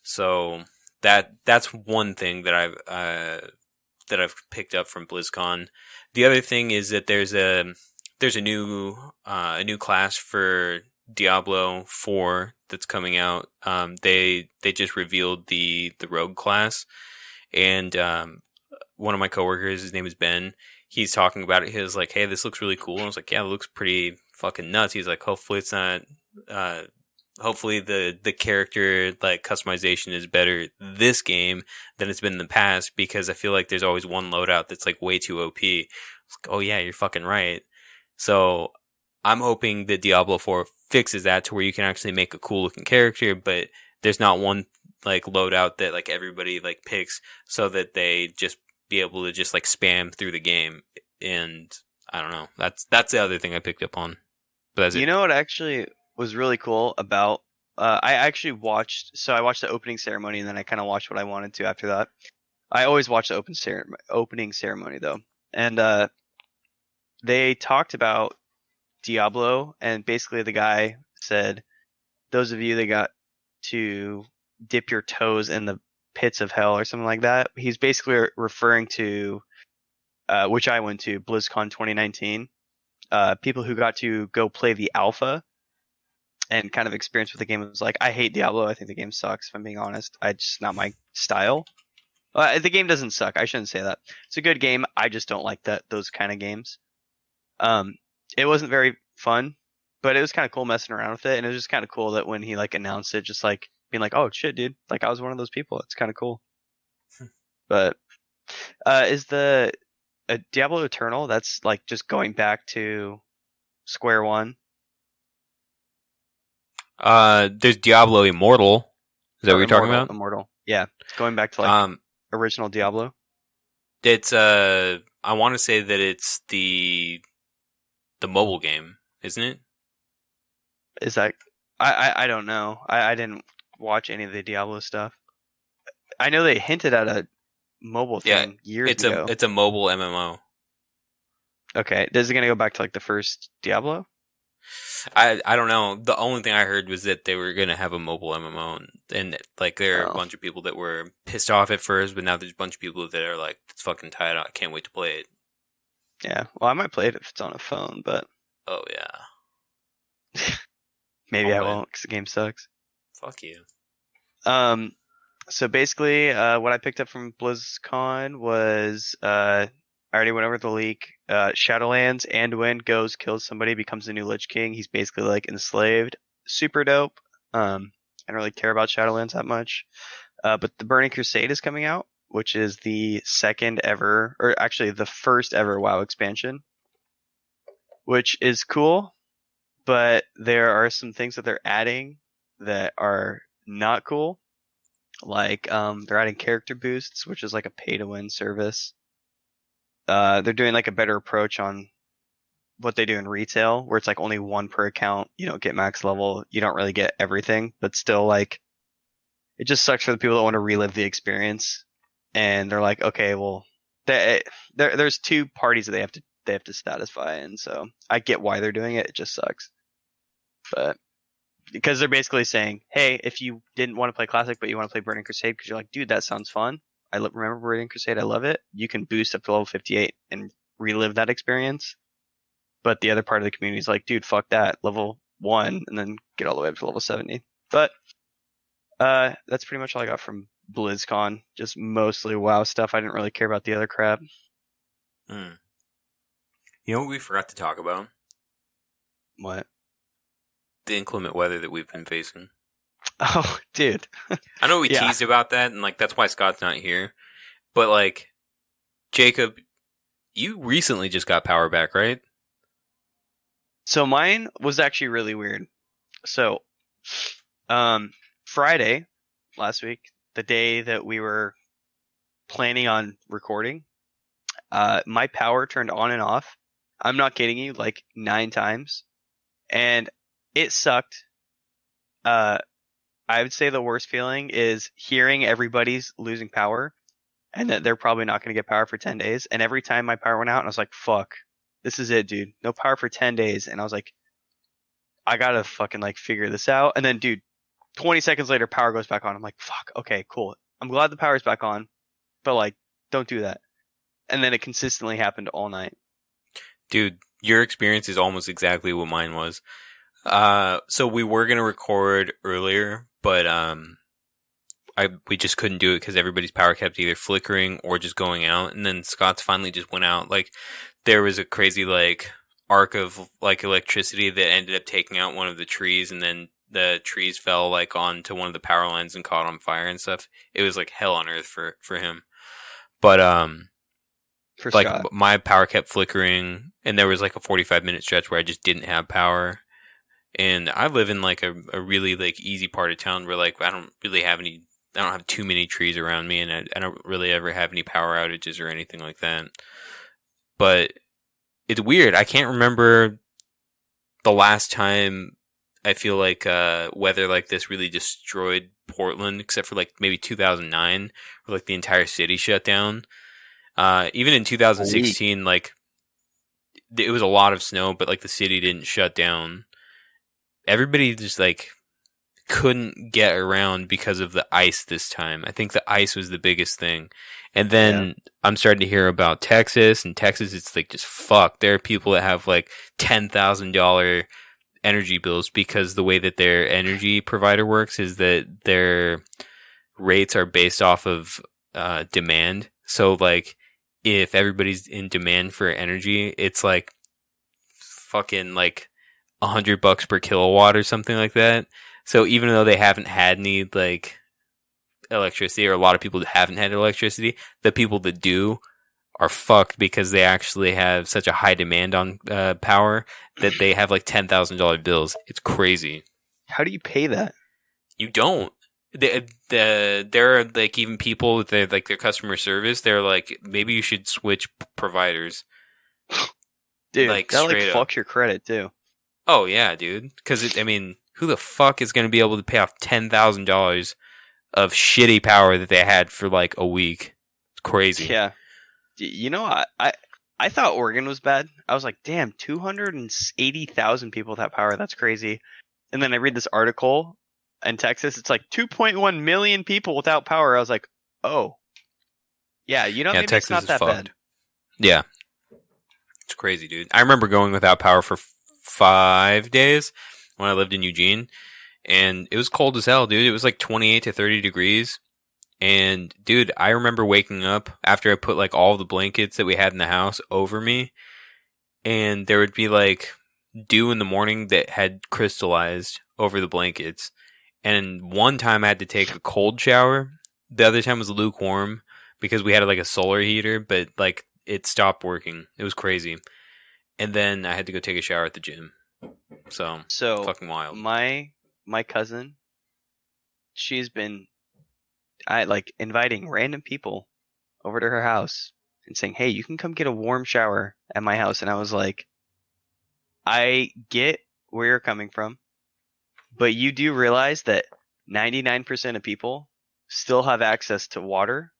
So that's one thing that I've picked up from BlizzCon. The other thing is that there's a new class for Diablo 4 that's coming out. They just revealed the rogue class, and one of my coworkers, his name is Ben, he's talking about it. He was like, hey, this looks really cool. And I was like, yeah, it looks pretty fucking nuts. He's like, hopefully it's not hopefully the character like customization is better this game than it's been in the past, because I feel like there's always one loadout that's like way too OP. Like, oh yeah, you're fucking right. So I'm hoping that Diablo 4 fixes that to where you can actually make a cool looking character, but there's not one like loadout that like everybody like picks, so that they just be able to just like spam through the game. And I don't know. That's the other thing I picked up on. But that's you know what actually was really cool about I watched the opening ceremony, and then I kind of watched what I wanted to after that. I always watch the opening ceremony though, and they talked about Diablo, and basically the guy said, those of you that got to dip your toes in the pits of hell or something like that. He's basically referring to which I went to, BlizzCon 2019. People who got to go play the alpha and kind of experience what the game was like. I hate Diablo. I think the game sucks, if I'm being honest. It's just not my style. The game doesn't suck. I shouldn't say that. It's a good game. I just don't like those kind of games. It wasn't very fun, but it was kind of cool messing around with it. And it was just kind of cool that when he like announced it, just like being like, oh shit, dude. Like I was one of those people. It's kind of cool. But is the Diablo Eternal, that's like just going back to square one? There's Diablo Immortal. Is that what you're talking about? Immortal. Yeah. It's going back to like original Diablo. It's I want to say that it's the mobile game, isn't it? Is that I don't know. I didn't watch any of the Diablo stuff. I know they hinted at a mobile thing years ago. It's a mobile MMO. Okay. Is it going to go back to like the first Diablo? I don't know. The only thing I heard was that they were going to have a mobile MMO, and like there are a bunch of people that were pissed off at first, but now there's a bunch of people that are like, it's fucking tight. I can't wait to play it. Yeah. Well, I might play it if it's on a phone, but oh yeah. Maybe I won't because the game sucks. Fuck you. So basically, what I picked up from BlizzCon was I already went over the leak. Shadowlands, Anduin goes, kills somebody, becomes the new Lich King. He's basically like enslaved. Super dope. I don't really care about Shadowlands that much. But the Burning Crusade is coming out, which is the second ever, or actually the first ever WoW expansion, which is cool. But there are some things that they're adding that are not cool. Like, they're adding character boosts, which is like a pay-to-win service. They're doing like a better approach on what they do in retail, where it's like only one per account. You don't get max level. You don't really get everything, but still, like, it just sucks for the people that want to relive the experience. And they're like, okay, well, there's two parties that they have to satisfy, and so I get why they're doing it. It just sucks, but because they're basically saying, hey, if you didn't want to play Classic but you want to play Burning Crusade because you're like, dude, that sounds fun. Remember Burning Crusade, I love it. You can boost up to level 58 and relive that experience. But the other part of the community is like, dude, fuck that. Level 1 and then get all the way up to level 70. But that's pretty much all I got from BlizzCon. Just mostly WoW stuff. I didn't really care about the other crap. You know what we forgot to talk about? What? The inclement weather that we've been facing. Oh, dude. I know we Yeah. teased about that, and like that's why Scott's not here. But like, Jacob, you recently just got power back, right? So mine was actually really weird. So, Friday last week, the day that we were planning on recording, my power turned on and off. I'm not kidding you, like 9 times. And it sucked. I would say the worst feeling is hearing everybody's losing power and that they're probably not going to get power for 10 days. And every time my power went out, and I was like, fuck, this is it, dude. No power for 10 days. And I was like, I got to fucking like figure this out. And then, dude, 20 seconds later, power goes back on. I'm like, fuck, okay, cool. I'm glad the power's back on, but like, don't do that. And then it consistently happened all night. Dude, your experience is almost exactly what mine was. So we were gonna record earlier, but we just couldn't do it because everybody's power kept either flickering or just going out. And then Scott's finally just went out. Like, there was a crazy like arc of like electricity that ended up taking out one of the trees, and then the trees fell like onto one of the power lines and caught on fire and stuff. It was like hell on earth for him. But For like Scott. my power kept flickering, and there was like a 45-minute stretch where I just didn't have power. And I live in like a really like easy part of town where like I don't have too many trees around me, and I don't really ever have any power outages or anything like that. But it's weird. I can't remember the last time I feel like weather like this really destroyed Portland, except for like maybe 2009, where like the entire city shut down. Even in 2016, like it was a lot of snow, but like the city didn't shut down. Everybody just like couldn't get around because of the ice this time. I think the ice was the biggest thing. And then I'm starting to hear about Texas, and Texas, it's like just fuck. There are people that have like $10,000 energy bills because the way that their energy provider works is that their rates are based off of demand. So like if everybody's in demand for energy, it's like fucking like $100 per kilowatt or something like that. So even though they haven't had any like electricity, or a lot of people that haven't had electricity, the people that do are fucked because they actually have such a high demand on power that they have like $10,000 bills. It's crazy. How do you pay that? You don't. There are like even people with their customer service. They're like, maybe you should switch providers. Dude, like, that like straight up. fucks your credit too. Oh yeah, dude. Because I mean, who the fuck is going to be able to pay off $10,000 of shitty power that they had for like a week? It's crazy. Yeah. You know, I thought Oregon was bad. I was like, damn, 280,000 people without power. That's crazy. And then I read this article in Texas. It's like 2.1 million people without power. I was like, oh. Yeah, you know, Yeah, maybe Texas it's not is that fucked. bad. Yeah. It's crazy, dude. I remember going without power for 5 days when I lived in Eugene, and it was cold as hell, dude. It was like 28 to 30 degrees, And dude, I remember waking up after I put like all the blankets that we had in the house over me, and there would be like dew in the morning that had crystallized over the blankets. And one time I had to take a cold shower. The other time was lukewarm because we had like a solar heater, but like it stopped working. It was crazy. And then I had to go take a shower at the gym. So fucking wild. My cousin, she's been inviting random people over to her house and saying, "Hey, you can come get a warm shower at my house." And I was like, I get where you're coming from, but you do realize that 99% of people still have access to water.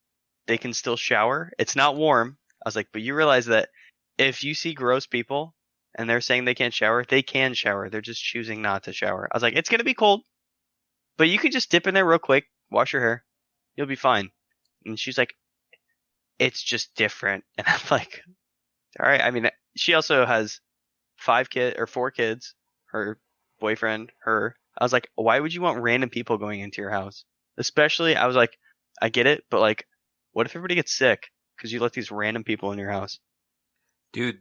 They can still shower. It's not warm. I was like, but you realize that if you see gross people and they're saying they can't shower, they can shower. They're just choosing not to shower. I was like, it's going to be cold, but you can just dip in there real quick, wash your hair. You'll be fine. And she's like, it's just different. And I'm like, all right. I mean, she also has 4 kids, her boyfriend, her. I was like, why would you want random people going into your house? Especially, I was like, I get it, but like, what if everybody gets sick because you let these random people in your house? Dude,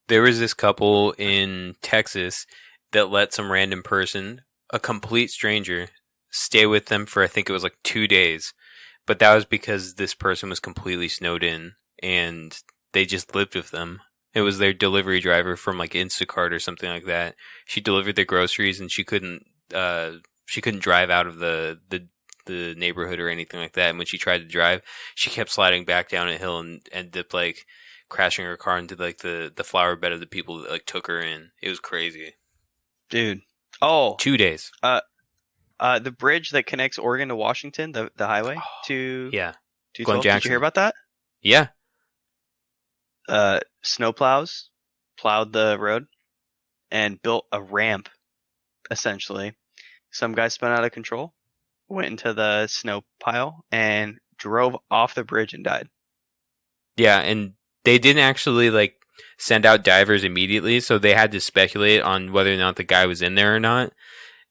there was this couple in Texas that let some random person, a complete stranger, stay with them for I think it was like 2 days. But that was because this person was completely snowed in and they just lived with them. It was their delivery driver from like Instacart or something like that. She delivered their groceries and she couldn't drive out of the neighborhood or anything like that. And when she tried to drive, she kept sliding back down a hill and ended up like crashing her car into like the flower bed of the people that like took her in. It was crazy. Dude. Oh. 2 days. The bridge that connects Oregon to Washington, the highway to yeah. 212. Did you hear about that? Yeah. Snowplows plowed the road and built a ramp, essentially. Some guy spun out of control, went into the snow pile, and drove off the bridge and died. Yeah, and they didn't actually like send out divers immediately, so they had to speculate on whether or not the guy was in there or not.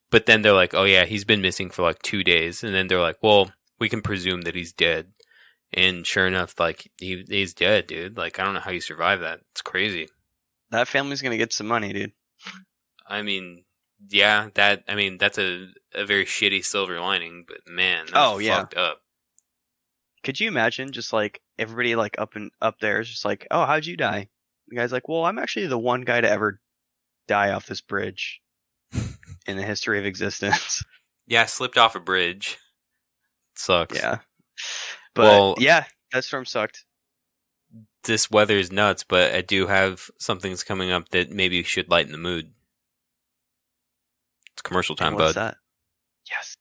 But then they're like, oh yeah, he's been missing for like 2 days. And then they're like, well, we can presume that he's dead. And sure enough, like he's dead, dude. Like, I don't know how you survive that. It's crazy. That family's going to get some money, dude. I mean, yeah, that's a very shitty silver lining, but man, that's fucked up. Could you imagine just like everybody like up there is just like, oh, how'd you die? The guy's like, well, I'm actually the one guy to ever die off this bridge in the history of existence. Yeah, I slipped off a bridge. It sucks. Yeah. But yeah, that storm sucked. This weather is nuts, but I do have some things coming up that maybe should lighten the mood. It's commercial time, What's bud. that? Yes.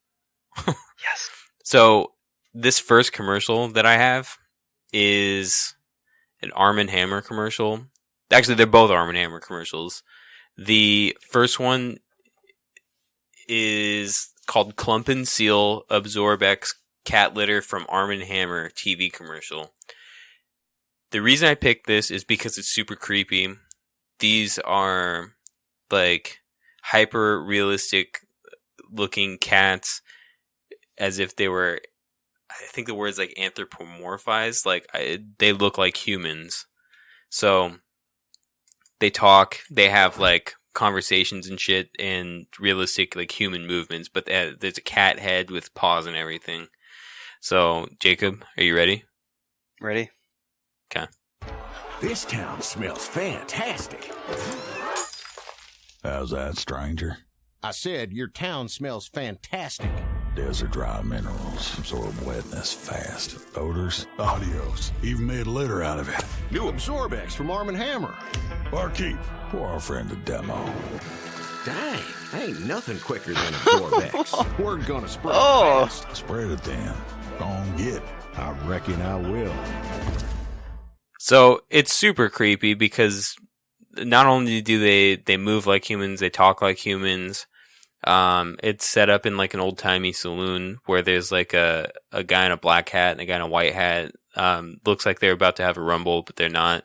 Yes. So this first commercial that I have is an Arm & Hammer commercial. Actually, they're both Arm & Hammer commercials. The first one is called Clump and Seal Absorbex Cat Litter from Arm & Hammer TV commercial. The reason I picked this is because it's super creepy. These are like hyper realistic looking cats as if they were, I think the word is like anthropomorphized. Like they look like humans. So they talk, they have like conversations and shit and realistic like human movements, but there's a cat head with paws and everything. So Jacob, are you ready? Ready? Okay. This town smells fantastic. How's that, stranger? I said your town smells fantastic. Desert dry minerals absorb wetness fast. Odors, adios. Even made litter out of it. New Absorbex from Arm & Hammer. Barkeep, pour our friend a demo. Dang, ain't nothing quicker than Absorbex. Word gonna spread fast. Spread it then. Don't get. I reckon I will. So it's super creepy because not only do they move like humans, they talk like humans. It's set up in like an old timey saloon where there's like a guy in a black hat and a guy in a white hat. Looks like they're about to have a rumble, but they're not.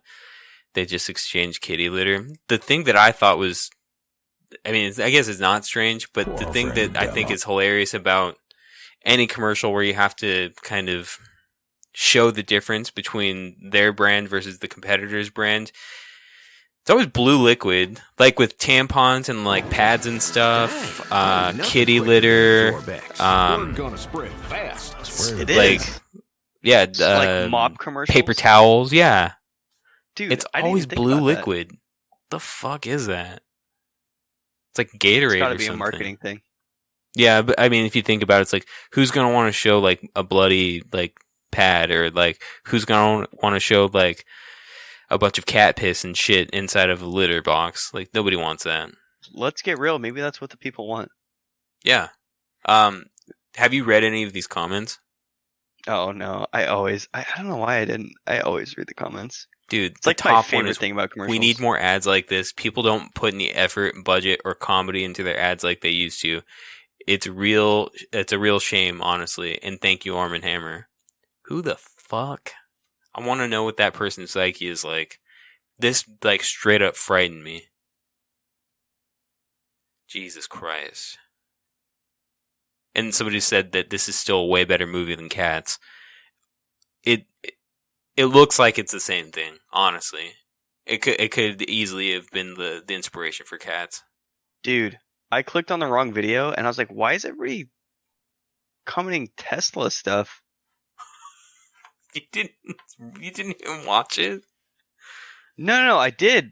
They just exchange kitty litter. The thing that I thought was, I mean, I guess it's not strange, but the thing that I think is hilarious about any commercial where you have to kind of show the difference between their brand versus the competitor's brand. It's always blue liquid, like with tampons and like pads and stuff, kitty litter, We're gonna spread fast. It like, is. yeah, Like mop commercials. paper towels, yeah. Dude, It's I didn't always even think blue about that. liquid. The fuck is that? It's like It's Gatorade gotta or be something. a marketing thing. Yeah, but I mean, if you think about it, it's like, who's gonna want to show like a bloody like pad, or like who's gonna want to show like a bunch of cat piss and shit inside of a litter box? Like, nobody wants that. Let's get real. Maybe that's what the people want. Yeah. Have you read any of these comments? Oh no, I don't know why I didn't. I always read the comments. Dude, It's the like my top one favorite is, thing about commercials. we need more ads like this. People don't put any effort, budget, or comedy into their ads like they used to. It's a real shame, honestly. And thank you, Arm & Hammer. Who the fuck? I want to know what that person's psyche is like. This, like, straight up frightened me. Jesus Christ. And somebody said that this is still a way better movie than Cats. It looks like it's the same thing, honestly. It could easily have been the inspiration for Cats. Dude, I clicked on the wrong video and I was like, why is everybody commenting Tesla stuff? You didn't even watch it? No, I did.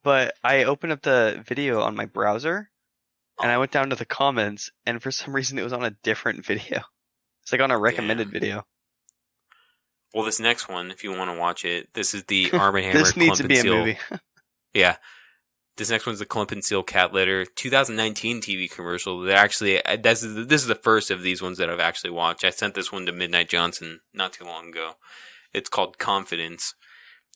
But I opened up the video on my browser and I went down to the comments, and for some reason it was on a different video. It's like on a recommended video. Well, this next one, if you want to watch it, this is the Arm & Hammer This needs Clump to and be a Seal. movie. Yeah. This next one's the Clump and Seal cat litter 2019 TV commercial. That actually, this is the first of these ones that I've actually watched. I sent this one to Midnight Johnson not too long ago. It's called Confidence.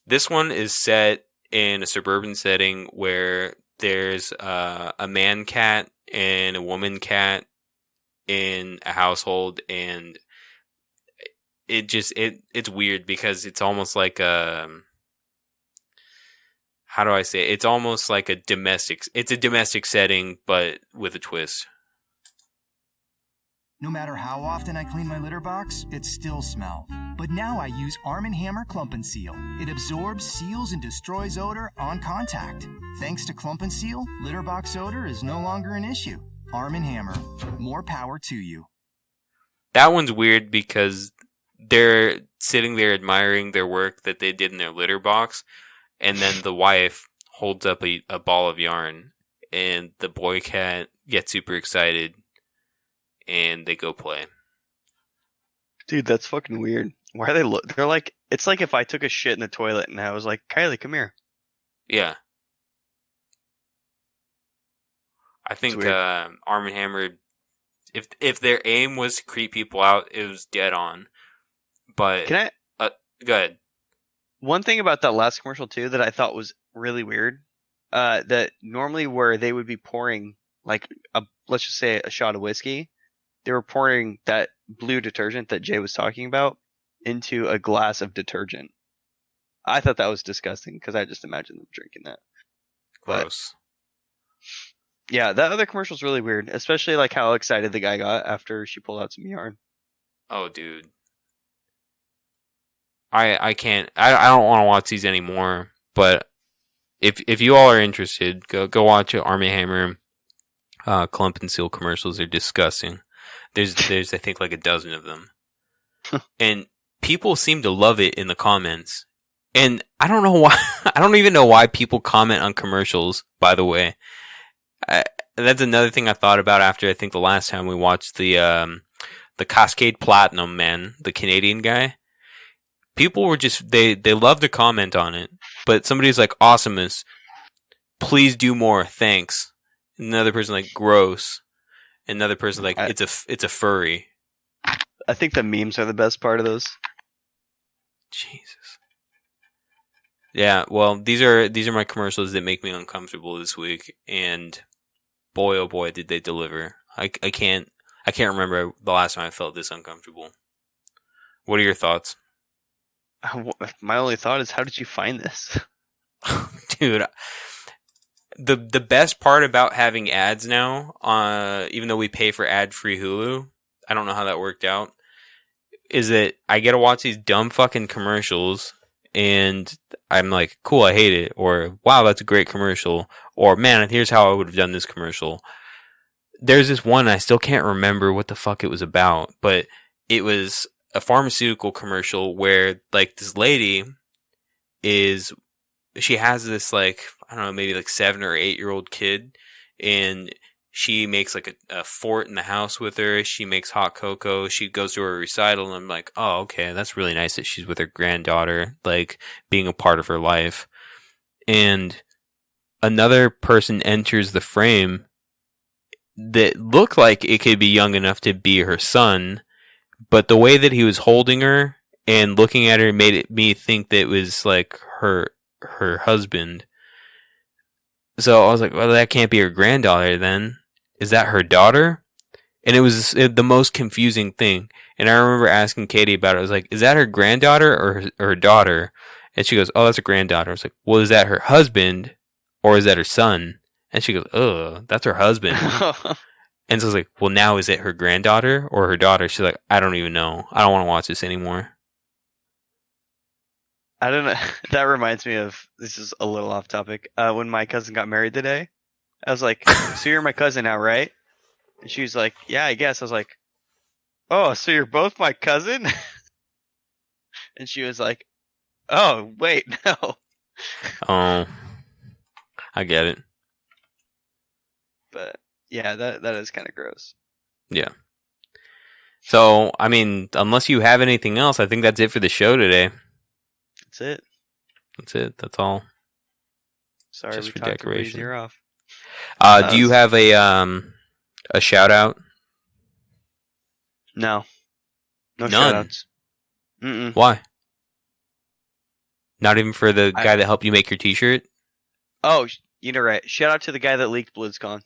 This one is set in a suburban setting where there's a man cat and a woman cat in a household, and it's weird because it's almost like how do I say it? It's almost like a domestic setting, but with a twist. No matter how often I clean my litter box, it still smells. But now I use Arm & Hammer Clump and Seal. It absorbs, seals, and destroys odor on contact. Thanks to Clump and Seal, litter box odor is no longer an issue. Arm & Hammer, more power to you. That one's weird because they're sitting there admiring their work that they did in their litter box, and then the wife holds up a ball of yarn, and the boy cat gets super excited, and they go play. Dude, that's fucking weird. Why are they they're like, it's like if I took a shit in the toilet and I was like, Kylie, come here. Yeah. I think Arm & Hammer, if their aim was to creep people out, it was dead on. But Can I go ahead. One thing about that last commercial too that I thought was really weird, that normally where they would be pouring like let's just say a shot of whiskey, they were pouring that blue detergent that Jay was talking about into a glass of detergent. I thought that was disgusting because I just imagined them drinking that. Gross. Yeah, that other commercial's really weird, especially like how excited the guy got after she pulled out some yarn. Oh, dude. I can't. I don't want to watch these anymore. But if you all are interested, go watch Arm & Hammer Clump and Seal commercials. They're disgusting. There's I think like a dozen of them, and people seem to love it in the comments. And I don't know why. I don't even know why people comment on commercials. By the way, that's another thing I thought about after I think the last time we watched the Cascade Platinum man, the Canadian guy. People were just they love to comment on it, but somebody's like, "Awesomeness, please do more, thanks." Another person like, "Gross." Another person like, it's a furry. I think the memes are the best part of those. Jesus. Yeah, well, these are my commercials that make me uncomfortable this week, and boy oh boy did they deliver. I can't remember the last time I felt this uncomfortable. What are your thoughts? My only thought is, how did you find this? Dude, the best part about having ads now, even though we pay for ad-free Hulu, I don't know how that worked out, is that I get to watch these dumb fucking commercials and I'm like, cool, I hate it. Or, wow, that's a great commercial. Or, man, here's how I would have done this commercial. There's this one, I still can't remember what the fuck it was about, but it was a pharmaceutical commercial where, like, this lady she has this, like, I don't know, maybe like 7 or 8-year-old kid, and she makes like a fort in the house with her. She makes hot cocoa. She goes to her recital, and I'm like, oh, okay, that's really nice that she's with her granddaughter, like being a part of her life. And another person enters the frame that looked like it could be young enough to be her son, but the way that he was holding her and looking at her made me think that it was like her husband. So I was like, well, that can't be her granddaughter then. Is that her daughter? And it was the most confusing thing. And I remember asking Katie about it. I was like, is that her granddaughter or her daughter? And she goes, oh, that's a granddaughter. I was like, well, is that her husband or is that her son? And she goes, oh, that's her husband. And so I was like, well, now is it her granddaughter or her daughter? She's like, I don't even know. I don't want to watch this anymore. I don't know. That reminds me of, this is a little off topic. When my cousin got married today, I was like, so you're my cousin now, right? And she was like, yeah, I guess. I was like, oh, so you're both my cousin? And she was like, oh, wait, no. Oh, I get it. But yeah, that is kind of gross. Yeah. So, I mean, unless you have anything else, I think that's it for the show today. That's it. That's it. That's all. Sorry, Just we for talked decoration. your ear off. Do you have a shout out? No. No None. shout outs. Mm-mm. Why? Not even for the guy that helped you make your t-shirt? Oh, you know, right. Shout out to the guy that leaked Blizzcon.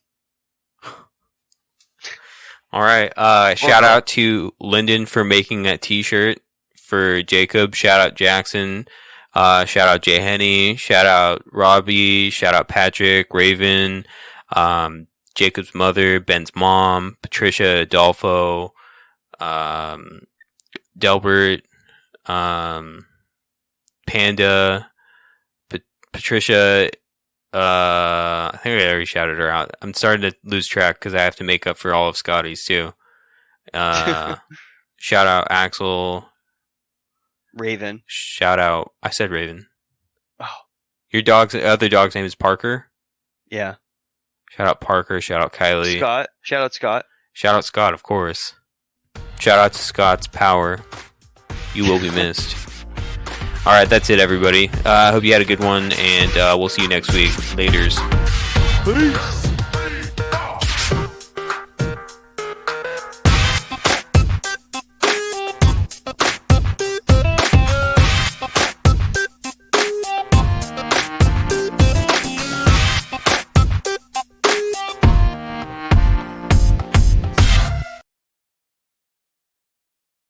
All right. Shout out to Lyndon for making that t-shirt for Jacob. Shout out Jackson. Shout out Jay Henny. Shout out Robbie. Shout out Patrick, Raven, Jacob's mother, Ben's mom, Patricia, Adolfo, Delbert, Panda, Patricia. I think I already shouted her out. I'm starting to lose track because I have to make up for all of Scotty's too. Shout out Axel. Raven. Shout out. I said Raven. Oh. Your other dog's name is Parker? Yeah. Shout out Parker. Shout out Kylie. Scott. Shout out Scott. Shout out Scott, of course. Shout out to Scott's power. You will be missed. All right, that's it, everybody. I hope you had a good one, and we'll see you next week. Laters. Peace.